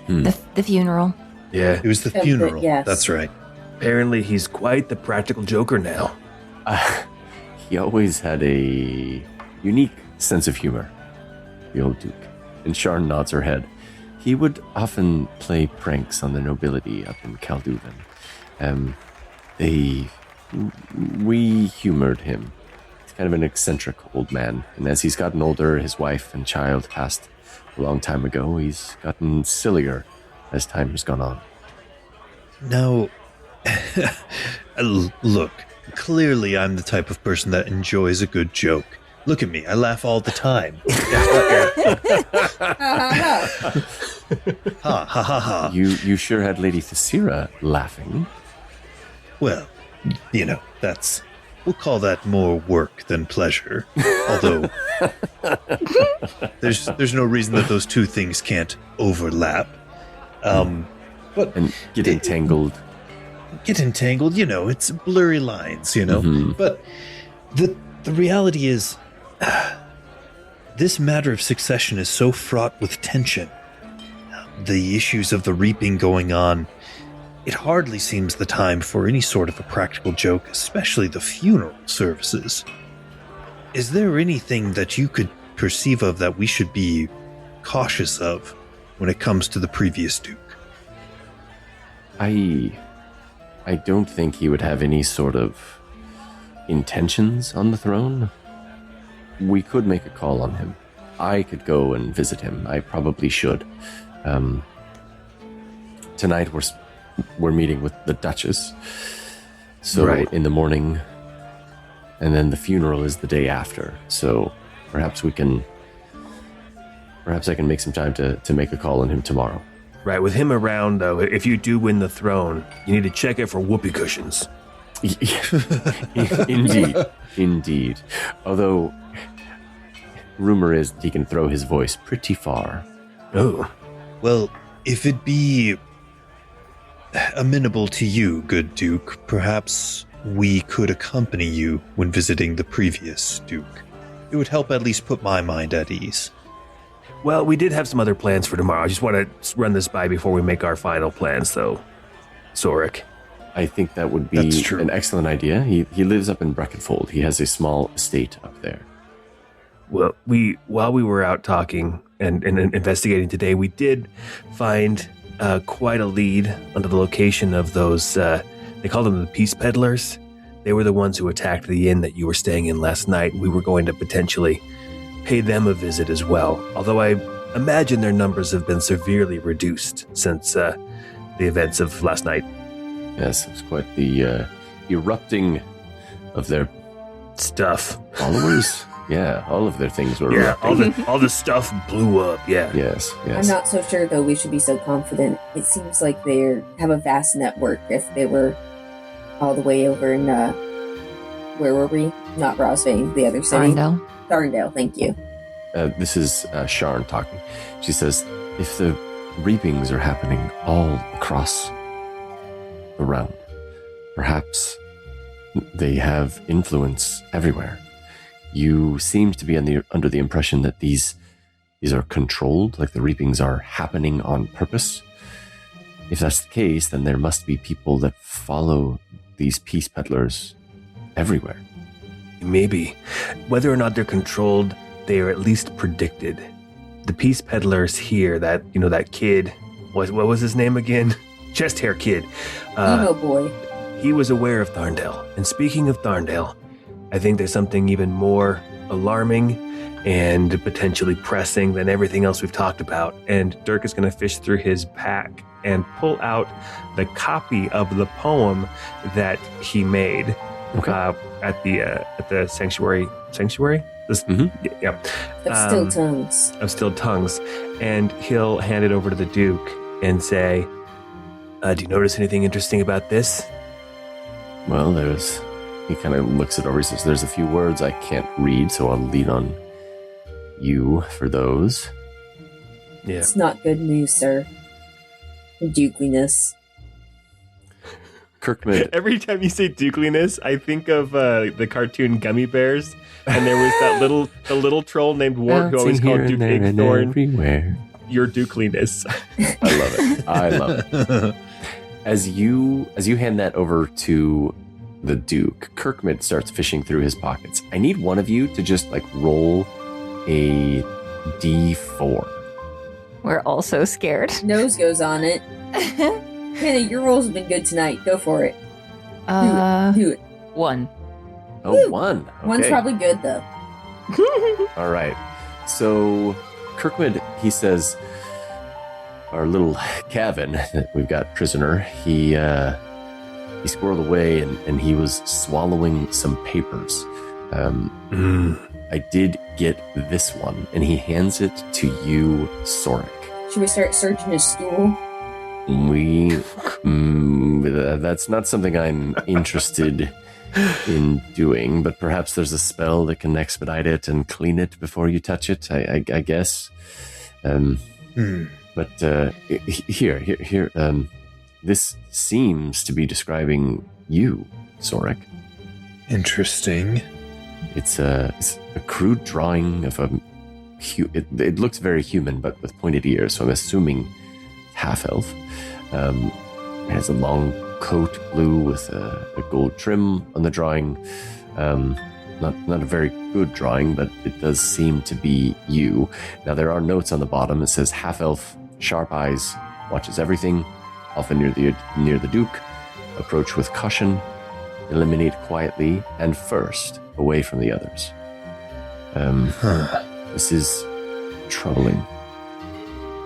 The funeral. Yeah. It was the funeral. Yes. That's right. Apparently he's quite the practical joker now. He always had a unique sense of humor, the old Duke. And Sharn nods her head. He would often play pranks on the nobility up in Calduvan. We humored him. He's kind of an eccentric old man, and as he's gotten older, his wife and child passed a long time ago. He's gotten sillier as time has gone on. Now, look, clearly I'm the type of person that enjoys a good joke. Look at me, I laugh all the time. Ha ha ha ha. You sure had Lady Thesira laughing. Well, we'll call that more work than pleasure. Although, there's no reason that those two things can't overlap. But And get entangled. It's blurry lines, Mhm. But the reality is, this matter of succession is so fraught with tension. The issues of the reaping going on, it hardly seems the time for any sort of a practical joke, especially the funeral services. Is there anything that you could perceive of that we should be cautious of when it comes to the previous Duke? I don't think he would have any sort of intentions on the throne. We could make a call on him. I could go and visit him. I probably should. Tonight we're meeting with the Duchess. So Right. in the morning, and then the funeral is the day after. So perhaps I can make some time to make a call on him tomorrow. Right, with him around, though, if you do win the throne, you need to check it for whoopee cushions. Indeed. Although, rumor is that he can throw his voice pretty far. Oh. Well, if it be amenable to you, good Duke, perhaps we could accompany you when visiting the previous Duke. It would help at least put my mind at ease. Well, we did have some other plans for tomorrow. I just want to run this by before we make our final plans, though, Zorik. I think that would That's be true. an excellent idea. He lives up in Breckenfold. He has a small estate up there. Well, while we were out talking and investigating today, we did find quite a lead onto the location of those, they call them the Peace Peddlers. They were the ones who attacked the inn that you were staying in last night. We were going to potentially pay them a visit as well, although I imagine their numbers have been severely reduced since the events of last night. Yes, it was quite the erupting of their Stuff. followers. Yeah, all of their things were Yeah, erupting. all the stuff blew up, yeah. Yes. I'm not so sure, though, we should be so confident. It seems like they have a vast network if they were all the way over in, where were we? Not Rosvane, the other city. Arndale. Thorndale, thank you. This is Sharn talking. She says, if the reapings are happening all across the realm, perhaps they have influence everywhere. You seem to be under the impression that these are controlled, like the reapings are happening on purpose. If that's the case, then there must be people that follow these peace peddlers everywhere. Maybe. Whether or not they're controlled, they are at least predicted. The Peace Peddlers here, that kid, what was his name again? Chest hair kid. Emo boy. He was aware of Thorndale. And speaking of Thorndale, I think there's something even more alarming and potentially pressing than everything else we've talked about. And Dirk is going to fish through his pack and pull out the copy of the poem that he made at the sanctuary. Sanctuary? Yeah. Of still tongues. Of Still Tongues. And he'll hand it over to the Duke and say, do you notice anything interesting about this? Well, he kind of looks it over. He says, there's a few words I can't read, so I'll lean on you for those. Yeah. It's not good news, sir. Dukeliness. Kirkman. Every time you say dukeliness, I think of the cartoon Gummy Bears, and there was the little troll named Wart who always called Duke Igthorn everywhere. your dukeliness. I love it. I love it. As you hand that over to the Duke, Kirkman starts fishing through his pockets. I need one of you to just roll a D4. We're all so scared. Nose goes on it. Hannah, your rolls have been good tonight. Go for it. Do it. 1. Oh, Woo. 1. Okay. One's probably good, though. All right. So Kirkwood, he says, our little Kevin that we've got prisoner, he squirreled away and he was swallowing some papers. I did get this one, and he hands it to you, Sorik. Should we start searching his stool? That's not something I'm interested in doing, but perhaps there's a spell that can expedite it and clean it before you touch it, I guess. But here, this seems to be describing you, Sorik. Interesting. It's a crude drawing of it looks very human, but with pointed ears, so I'm assuming half-elf. It has a long coat, blue, with a gold trim on the drawing. Not a very good drawing, but it does seem to be you. Now, there are notes on the bottom. It says, half-elf, sharp eyes, watches everything, often near the Duke, approach with caution, eliminate quietly, and first, away from the others. This is troubling.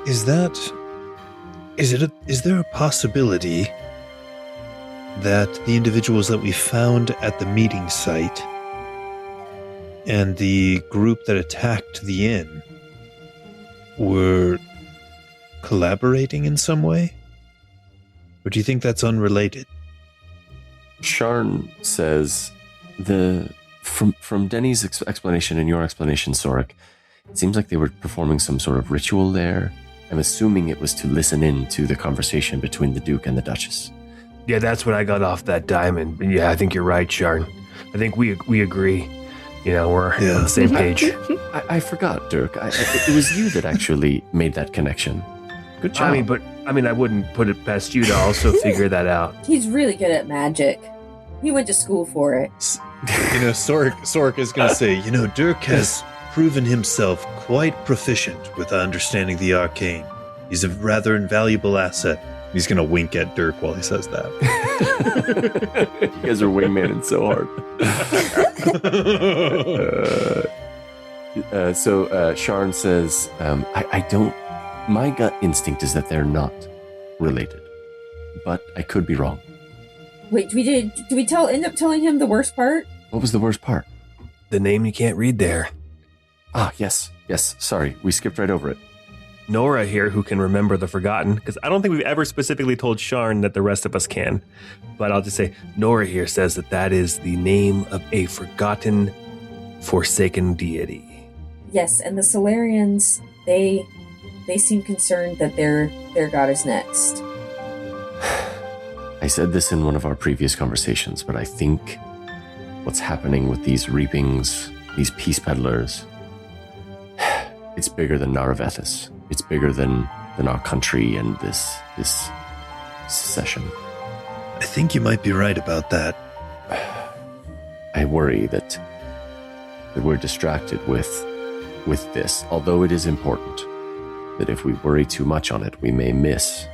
Is there a possibility that the individuals that we found at the meeting site and the group that attacked the inn were collaborating in some way? Or do you think that's unrelated? Sharn says, from Denny's explanation and your explanation, Sorik, it seems like they were performing some sort of ritual there. I'm assuming it was to listen in to the conversation between the Duke and the Duchess. Yeah, that's what I got off that diamond. Yeah, I think you're right, Sharn. I think we agree. We're on the same page. I forgot, Dirk. It was you that actually made that connection. Good job. I mean, but I mean, I wouldn't put it past you to also figure that out. He's really good at magic. He went to school for it. Sork is going to say, Dirk has proven himself quite proficient with understanding the arcane. He's a rather invaluable asset. He's going to wink at Dirk while he says that. You guys are wingmaning so hard. So Sharn says, I don't... My gut instinct is that they're not related. But I could be wrong. Wait, did we end up telling him the worst part? What was the worst part? The name you can't read there. Ah, yes. Sorry, we skipped right over it. Nora here, who can remember the forgotten, because I don't think we've ever specifically told Sharn that the rest of us can. But I'll just say, Nora here says that is the name of a forgotten, forsaken deity. Yes, and the Solarians, they seem concerned that their god is next. I said this in one of our previous conversations, but I think what's happening with these reapings, these peace peddlers, it's bigger than Naravethis. It's bigger than our country and this secession. I think you might be right about that. I worry that we're distracted with this, although it is important, that if we worry too much on it, we may miss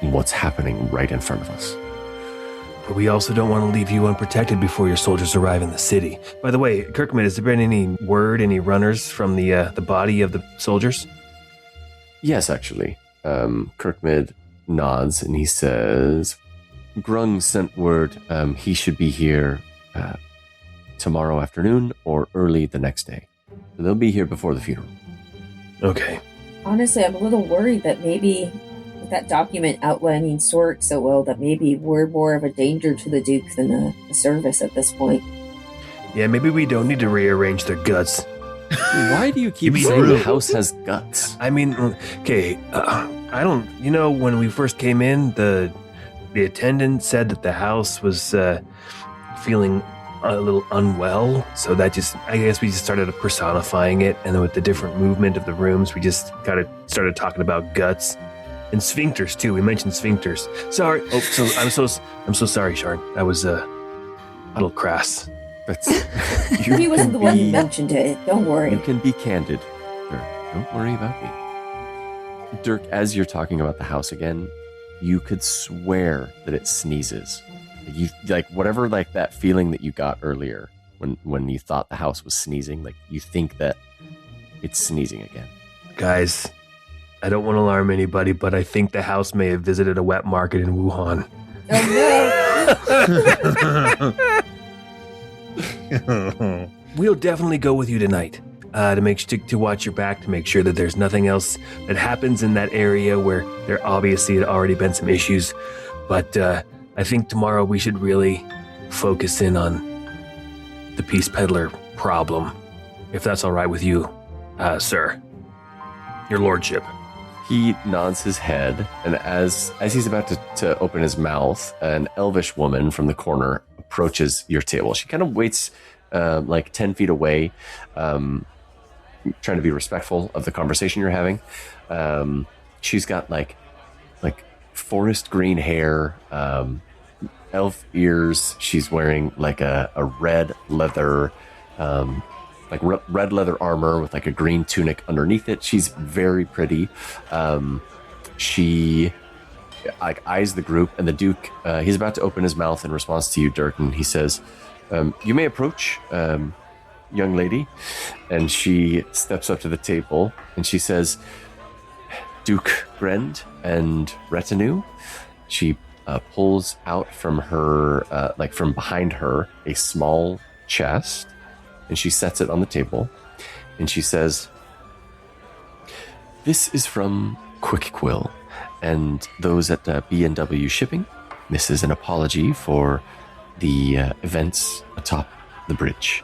what's happening right in front of us. But we also don't want to leave you unprotected before your soldiers arrive in the city. By the way, Kirkman, has there been any runners from the body of the soldiers? Yes, actually. Kirkmid nods and he says, Grung sent word he should be here tomorrow afternoon or early the next day. So they'll be here before the funeral. Okay. Honestly, I'm a little worried that maybe with that document outlining Sork so well, that maybe we're more of a danger to the Duke than a service at this point. Yeah, maybe we don't need to rearrange their guts. Why do you keep saying the house has guts? I mean, okay, I don't... when we first came in, the attendant said that the house was feeling a little unwell, so I guess we just started personifying it, and then with the different movement of the rooms, we just kind of started talking about guts. And sphincters, too. We mentioned sphincters. Sorry. Oh, I'm so sorry, Sharn. I was a little crass. He wasn't the one who mentioned it. Don't worry. You can be candid, Dirk. Don't worry about me. Dirk, as you're talking about the house again, you could swear that it sneezes. You whatever that feeling that you got earlier when you thought the house was sneezing, you think that it's sneezing again. Guys, I don't want to alarm anybody, but I think the house may have visited a wet market in Wuhan. Oh no! We'll definitely go with you tonight to watch your back, to make sure that there's nothing else that happens in that area where there obviously had already been some issues. But I think tomorrow we should really focus in on the peace peddler problem, if that's all right with you, sir. Your lordship. He nods his head, and as he's about to open his mouth, an elvish woman from the corner approaches your table. She kind of waits 10 feet away, trying to be respectful of the conversation you're having. She's got like forest green hair, elf ears. She's wearing a red leather red leather armor with a green tunic underneath it. She's very pretty. She eyes the group, and the Duke, he's about to open his mouth in response to you, Dirk, and he says, you may approach, young lady. And she steps up to the table and she says, Duke Grend and retinue. She pulls out from her, from behind her, a small chest, and she sets it on the table, and she says, this is from Quick Quill and those at B&W Shipping. This is an apology for the events atop the bridge.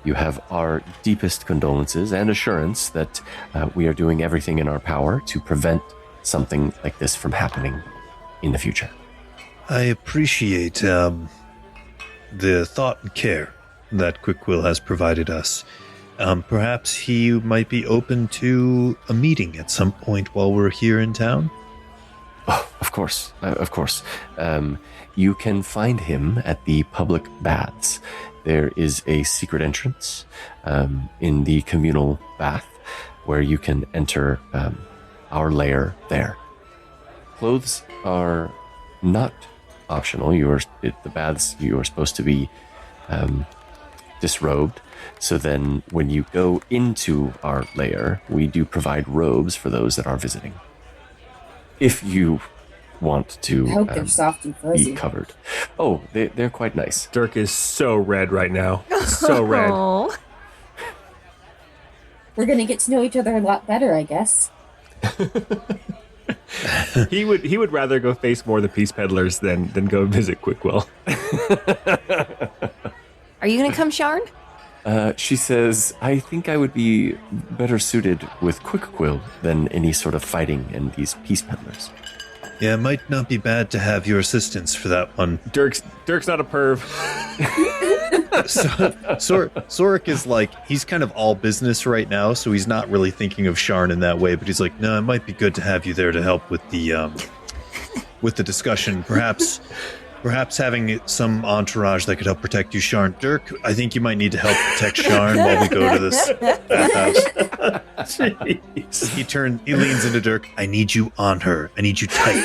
You have our deepest condolences and assurance that we are doing everything in our power to prevent something like this from happening in the future. I appreciate the thought and care that Quickquill has provided us. Perhaps he might be open to a meeting at some point while we're here in town? Of course, of course. You can find him at the public baths. There is a secret entrance in the communal bath where you can enter our lair there. Clothes are not optional. The baths, you are supposed to be disrobed. So then when you go into our lair, we do provide robes for those that are visiting. If you want to I hope they're soft and fuzzy. be covered. Oh, they're quite nice. Dirk is so red right now. So red. Aw. We're gonna get to know each other a lot better, I guess. He would rather go face more of the peace peddlers than go visit Quickwill. Are you gonna come, Sharn? She says, I think I would be better suited with Quickquill than any sort of fighting and these peace peddlers. Yeah, it might not be bad to have your assistance for that one. Dirk's not a perv. Sorik is like, he's kind of all business right now, so he's not really thinking of Sharn in that way, but he's like, no, it might be good to have you there to help with the discussion. Perhaps having some entourage that could help protect you, Sharn. Dirk, I think you might need to help protect Sharn while we go to this bathhouse. Jeez. He leans into Dirk. I need you on her. I need you tight.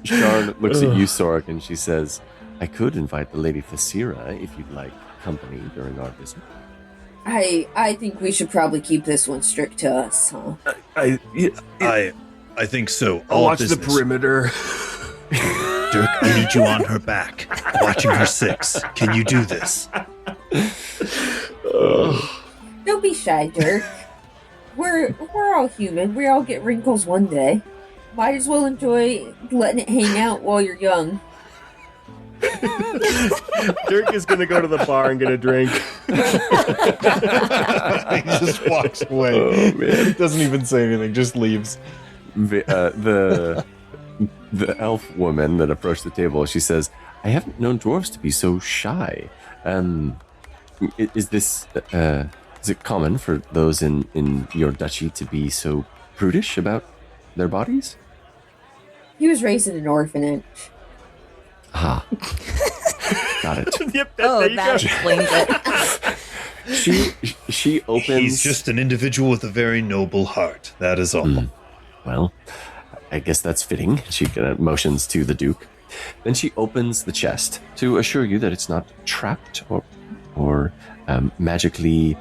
Sharn looks at you, Sorik, and she says, I could invite the Lady Thasira if you'd like company during our visit. I think we should probably keep this one strict to us, huh? I think so. I'll All watch business. the perimeter. Dirk, I need you on her back, watching her six. Can you do this? Don't be shy, Dirk. We're all human. We all get wrinkles one day. Might as well enjoy letting it hang out while you're young. Dirk is gonna go to the bar and get a drink. He just walks away. Oh, man. He doesn't even say anything, just leaves. The elf woman that approached the table, she says, I haven't known dwarves to be so shy. Is it common for those in your duchy to be so prudish about their bodies? He was raised in an orphanage. Ah. Got it. Yep, Oh, there you that go. explains it. She opens... He's just an individual with a very noble heart. That is all. Well, I guess that's fitting. She motions to the Duke. Then she opens the chest to assure you that it's not trapped or magically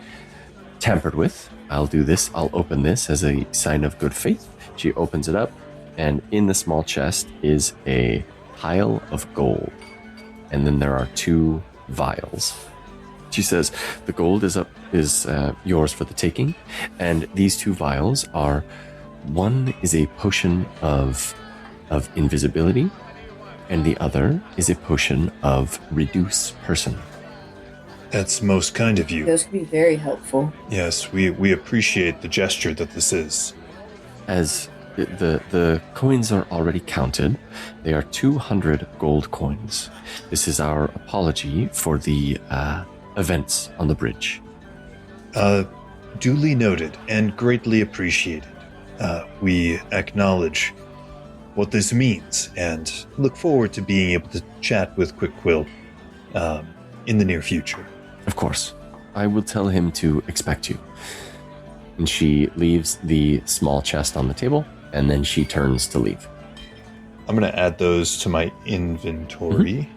tampered with. I'll do this. I'll open this as a sign of good faith. She opens it up, and in the small chest is a pile of gold. And then there are 2 vials. She says, the gold is yours for the taking, and these 2 vials are... One is a potion of invisibility, and the other is a potion of reduce person. That's most kind of you. Those could be very helpful. Yes, we appreciate the gesture that this is. As the coins are already counted, they are 200 gold coins. This is our apology for the events on the bridge. Duly noted and greatly appreciated. We acknowledge what this means and look forward to being able to chat with Quickquill in the near future. Of course. I will tell him to expect you. And she leaves the small chest on the table, and then she turns to leave. I'm going to add those to my inventory.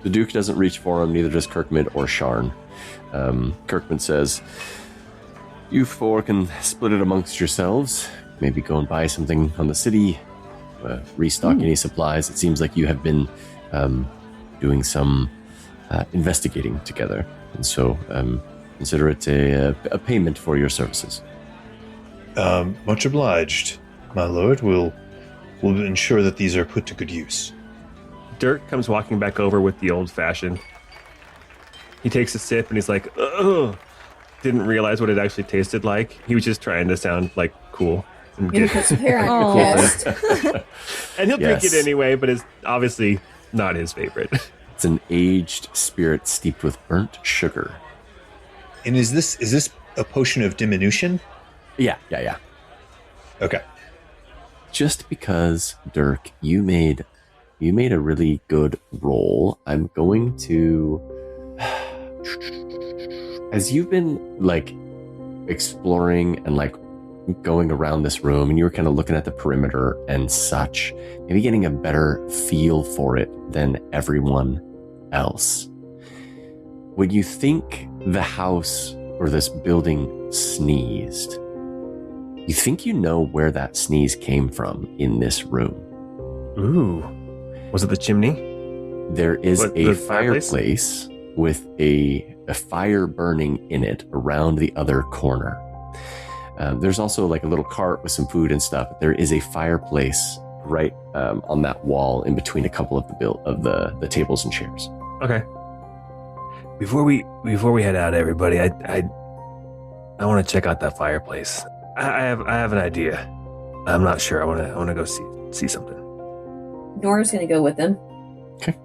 The Duke doesn't reach for him, neither does Kirkmid or Sharn. Kirkmid says, you 4 can split it amongst yourselves. Maybe go and buy something on the city, restock any supplies. It seems like you have been doing some investigating together. And so consider it a payment for your services. Much obliged, my lord. We'll ensure that these are put to good use. Dirk comes walking back over with the old fashioned. He takes a sip and he's like, ugh. Didn't realize what it actually tasted like. He was just trying to sound like cool. And Maybe put some hair on your chest. And he'll drink Yes. it anyway, but it's obviously not his favorite. It's an aged spirit steeped with burnt sugar. And is this a potion of diminution? Yeah. Okay. Just because, Dirk, you made a really good roll, I'm going to, as you've been like exploring and like going around this room, and you were kind of looking at the perimeter and such, maybe getting a better feel for it than everyone else. When you think the house or this building sneezed, you think you know where that sneeze came from in this room. Ooh. Was it the chimney? There is What, a the fireplace? fireplace with a fire burning in it around the other corner. There's also like a little cart with some food and stuff. There is a fireplace right on that wall in between a couple of the tables and chairs. Okay. Before we head out, everybody, I want to check out that fireplace. I have an idea. I'm not sure. I want to go see something. Nora's gonna go with him. Okay.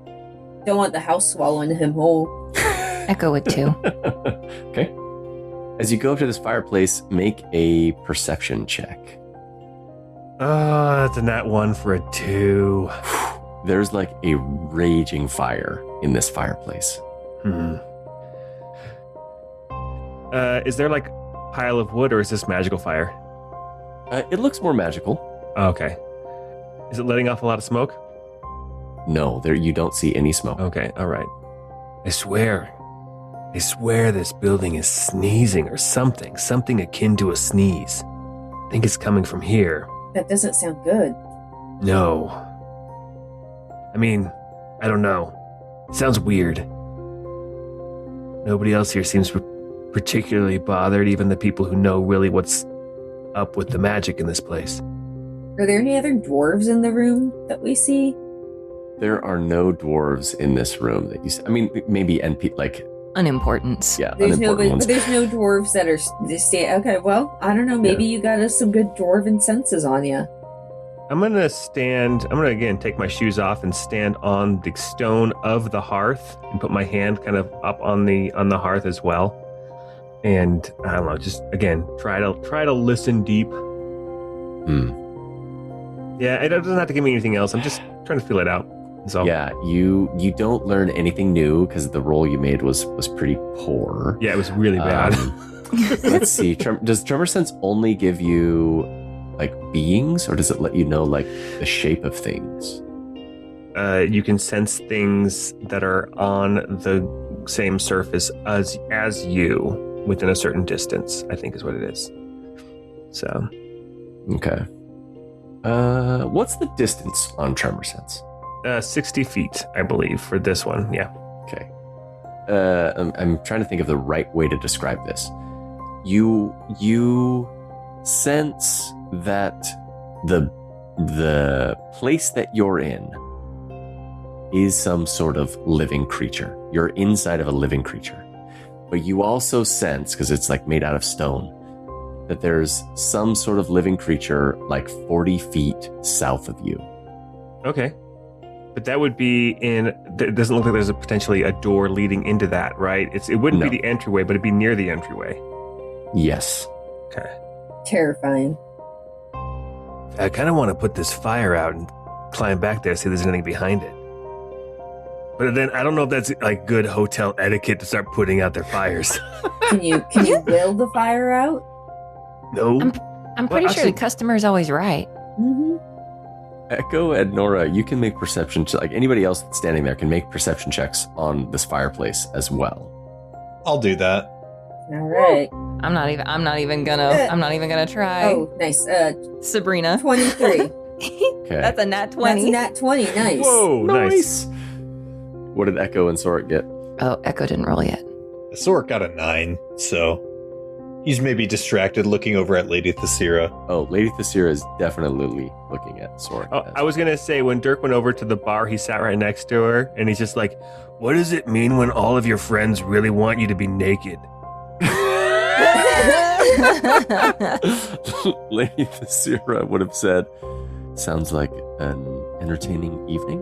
Don't want the house swallowing him whole. Echo it too. Okay. As you go up to this fireplace, make a perception check. Oh, that's a nat 1 for a 2. There's like a raging fire in this fireplace. Is there like a pile of wood, or is this magical fire? It looks more magical. Oh, okay. Is it letting off a lot of smoke? No, there you don't see any smoke. Okay, all right. I swear this building is sneezing or something akin to a sneeze. I think it's coming from here. That doesn't sound good. No. I mean, I don't know. It sounds weird. Nobody else here seems particularly bothered, even the people who know really what's up with the magic in this place. Are there any other dwarves in the room that we see? There are no dwarves in this room that you see. I mean, maybe NP, like, Unimportance. yeah, There's no, unimportant ones. but there's no dwarves that are stay. Okay, well, I don't know. Maybe you got us some good dwarven senses on you. I'm gonna again take my shoes off and stand on the stone of the hearth and put my hand kind of up on the hearth as well. And I don't know, just again try to listen deep. Yeah, it doesn't have to give me anything else. I'm just trying to feel it out. So Yeah, you don't learn anything new because the roll you made was pretty poor. yeah, it was really bad. Let's see. Does Tremor Sense only give you like beings, or does it let you know like the shape of things? You can sense things that are on the same surface as you within a certain distance, I think is what it is. So Okay. What's the distance on Tremor Sense? 60 feet, I believe, for this one. Yeah. Okay. I'm trying to think of the right way to describe this. You sense that the place that you're in is some sort of living creature. You're inside of a living creature. But you also sense, because it's like made out of stone, that there's some sort of living creature like 40 feet south of you. Okay. But that would be it doesn't look like there's potentially a door leading into that, right? It wouldn't No. be the entryway, but it'd be near the entryway. Yes. Okay. Terrifying. I kind of want to put this fire out and climb back there, see if there's anything behind it. But then I don't know if that's like good hotel etiquette to start putting out their fires. Can you will the fire out? No. I'm pretty Well, sure the actually- customer's always right. Mm-hmm. Echo and Nora, you can make perception like anybody else that's standing there can make perception checks on this fireplace as well. I'll do that. All right. I'm not even gonna try. Oh, nice. Sabrina. 23. Okay. That's a nat That's 20. a nat 20. Nice. Whoa, nice. What did Echo and Sorik get? Oh, Echo didn't roll yet. Sork got a 9, so he's maybe distracted looking over at Lady Thesira. Oh, Lady Thesira is definitely looking at Sorik. Oh, I was going to say, when Dirk went over to the bar, he sat right next to her, and he's just like, what does it mean when all of your friends really want you to be naked? Lady Thesira would have said, sounds like an entertaining evening.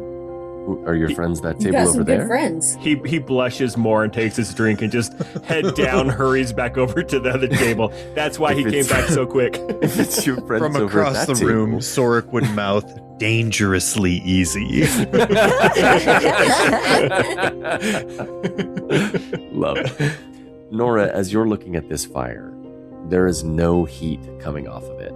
Are your friends that You table got over some there? good friends. He blushes more and takes his drink and just head down, hurries back over to the other table. That's why If he came it's- back so quick. If it's your friends From over across at the that room, table. Sorik would mouth dangerously easy. Love it. Nora, as you're looking at this fire, there is no heat coming off of it.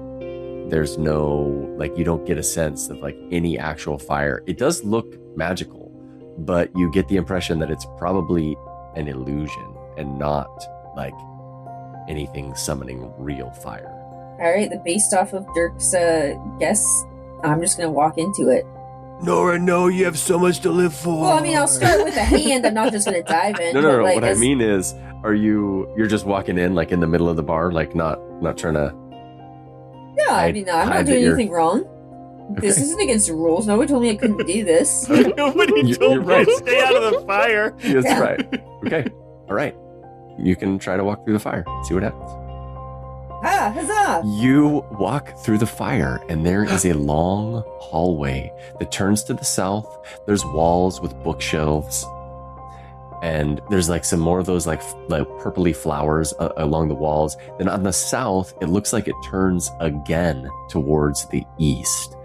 There's no, like, you don't get a sense of like any actual fire. It does look magical, but you get the impression that it's probably an illusion and not like anything summoning real fire. All right, based off of Dirk's guess, I'm just gonna walk into it. Nora, no, you have so much to live for. Well, I mean, I'll start with a hand. I'm not just gonna dive in. No. but, like, What I mean is, you're just walking in like in the middle of the bar, like not trying to. No, I hide- mean, no, I'm hide not that doing you're- anything wrong. This Okay. isn't against the rules. Nobody told me I couldn't do this. Nobody You're told me right. to stay out of the fire. That's Yeah. right. Okay. All right. You can try to walk through the fire. See what happens. Ah, huzzah! You walk through the fire, and there is a long hallway that turns to the south. There's walls with bookshelves, and there's like some more of those like purpley flowers along the walls. Then on the south, it looks like it turns again towards the east.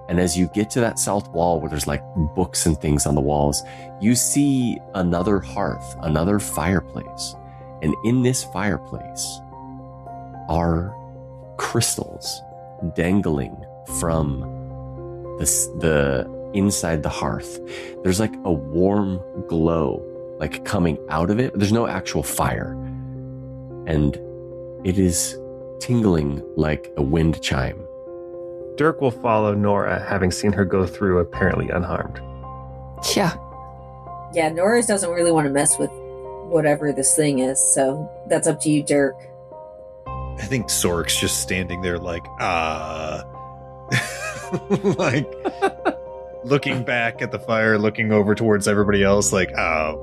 And as you get to that south wall where there's like books and things on the walls, you see another hearth, another fireplace. And in this fireplace are crystals dangling from the inside the hearth. There's like a warm glow like coming out of it, but there's no actual fire. And it is tingling like a wind chime. Dirk will follow Nora, having seen her go through apparently unharmed. Yeah. Yeah, Norris doesn't really want to mess with whatever this thing is, so that's up to you, Dirk. I think Sorik's just standing there like, like looking back at the fire, looking over towards everybody else, like, oh.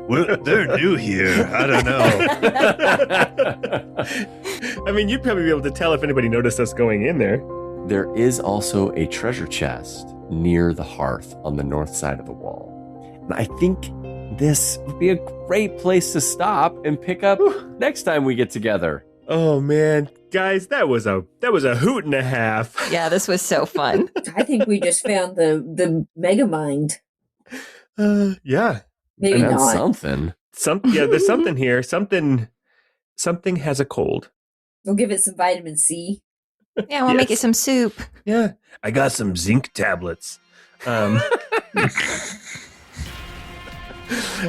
Well, they're new here. I don't know. I mean, you'd probably be able to tell if anybody noticed us going in there. There is also a treasure chest near the hearth on the north side of the wall. And I think this would be a great place to stop and pick up next time we get together. Oh man, guys, that was a hoot and a half. Yeah, this was so fun. I think we just found the mega mind. Yeah. Maybe And that's not. something. There's something here. Something has a cold. We'll give it some vitamin C. Yeah, we'll make you Yes. some soup. Yeah. I got some zinc tablets.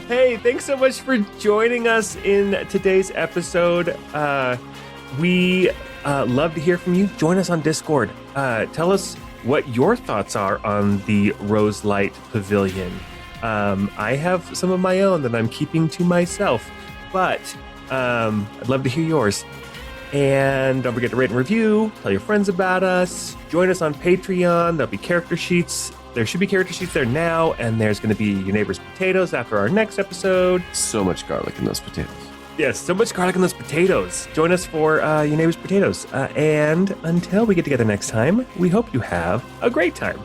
Hey, thanks so much for joining us in today's episode. We love to hear from you. Join us on Discord. Tell us what your thoughts are on the Roselight Pavilion. I have some of my own that I'm keeping to myself, but I'd love to hear yours. And don't forget to rate and review, tell your friends about us, join us on Patreon. There'll be character sheets. There should be character sheets there now, and there's going to be Your Neighbor's Potatoes after our next episode. So much garlic in those potatoes. Yes, so much garlic in those potatoes. Join us for Your Neighbor's Potatoes. And until we get together next time, we hope you have a great time.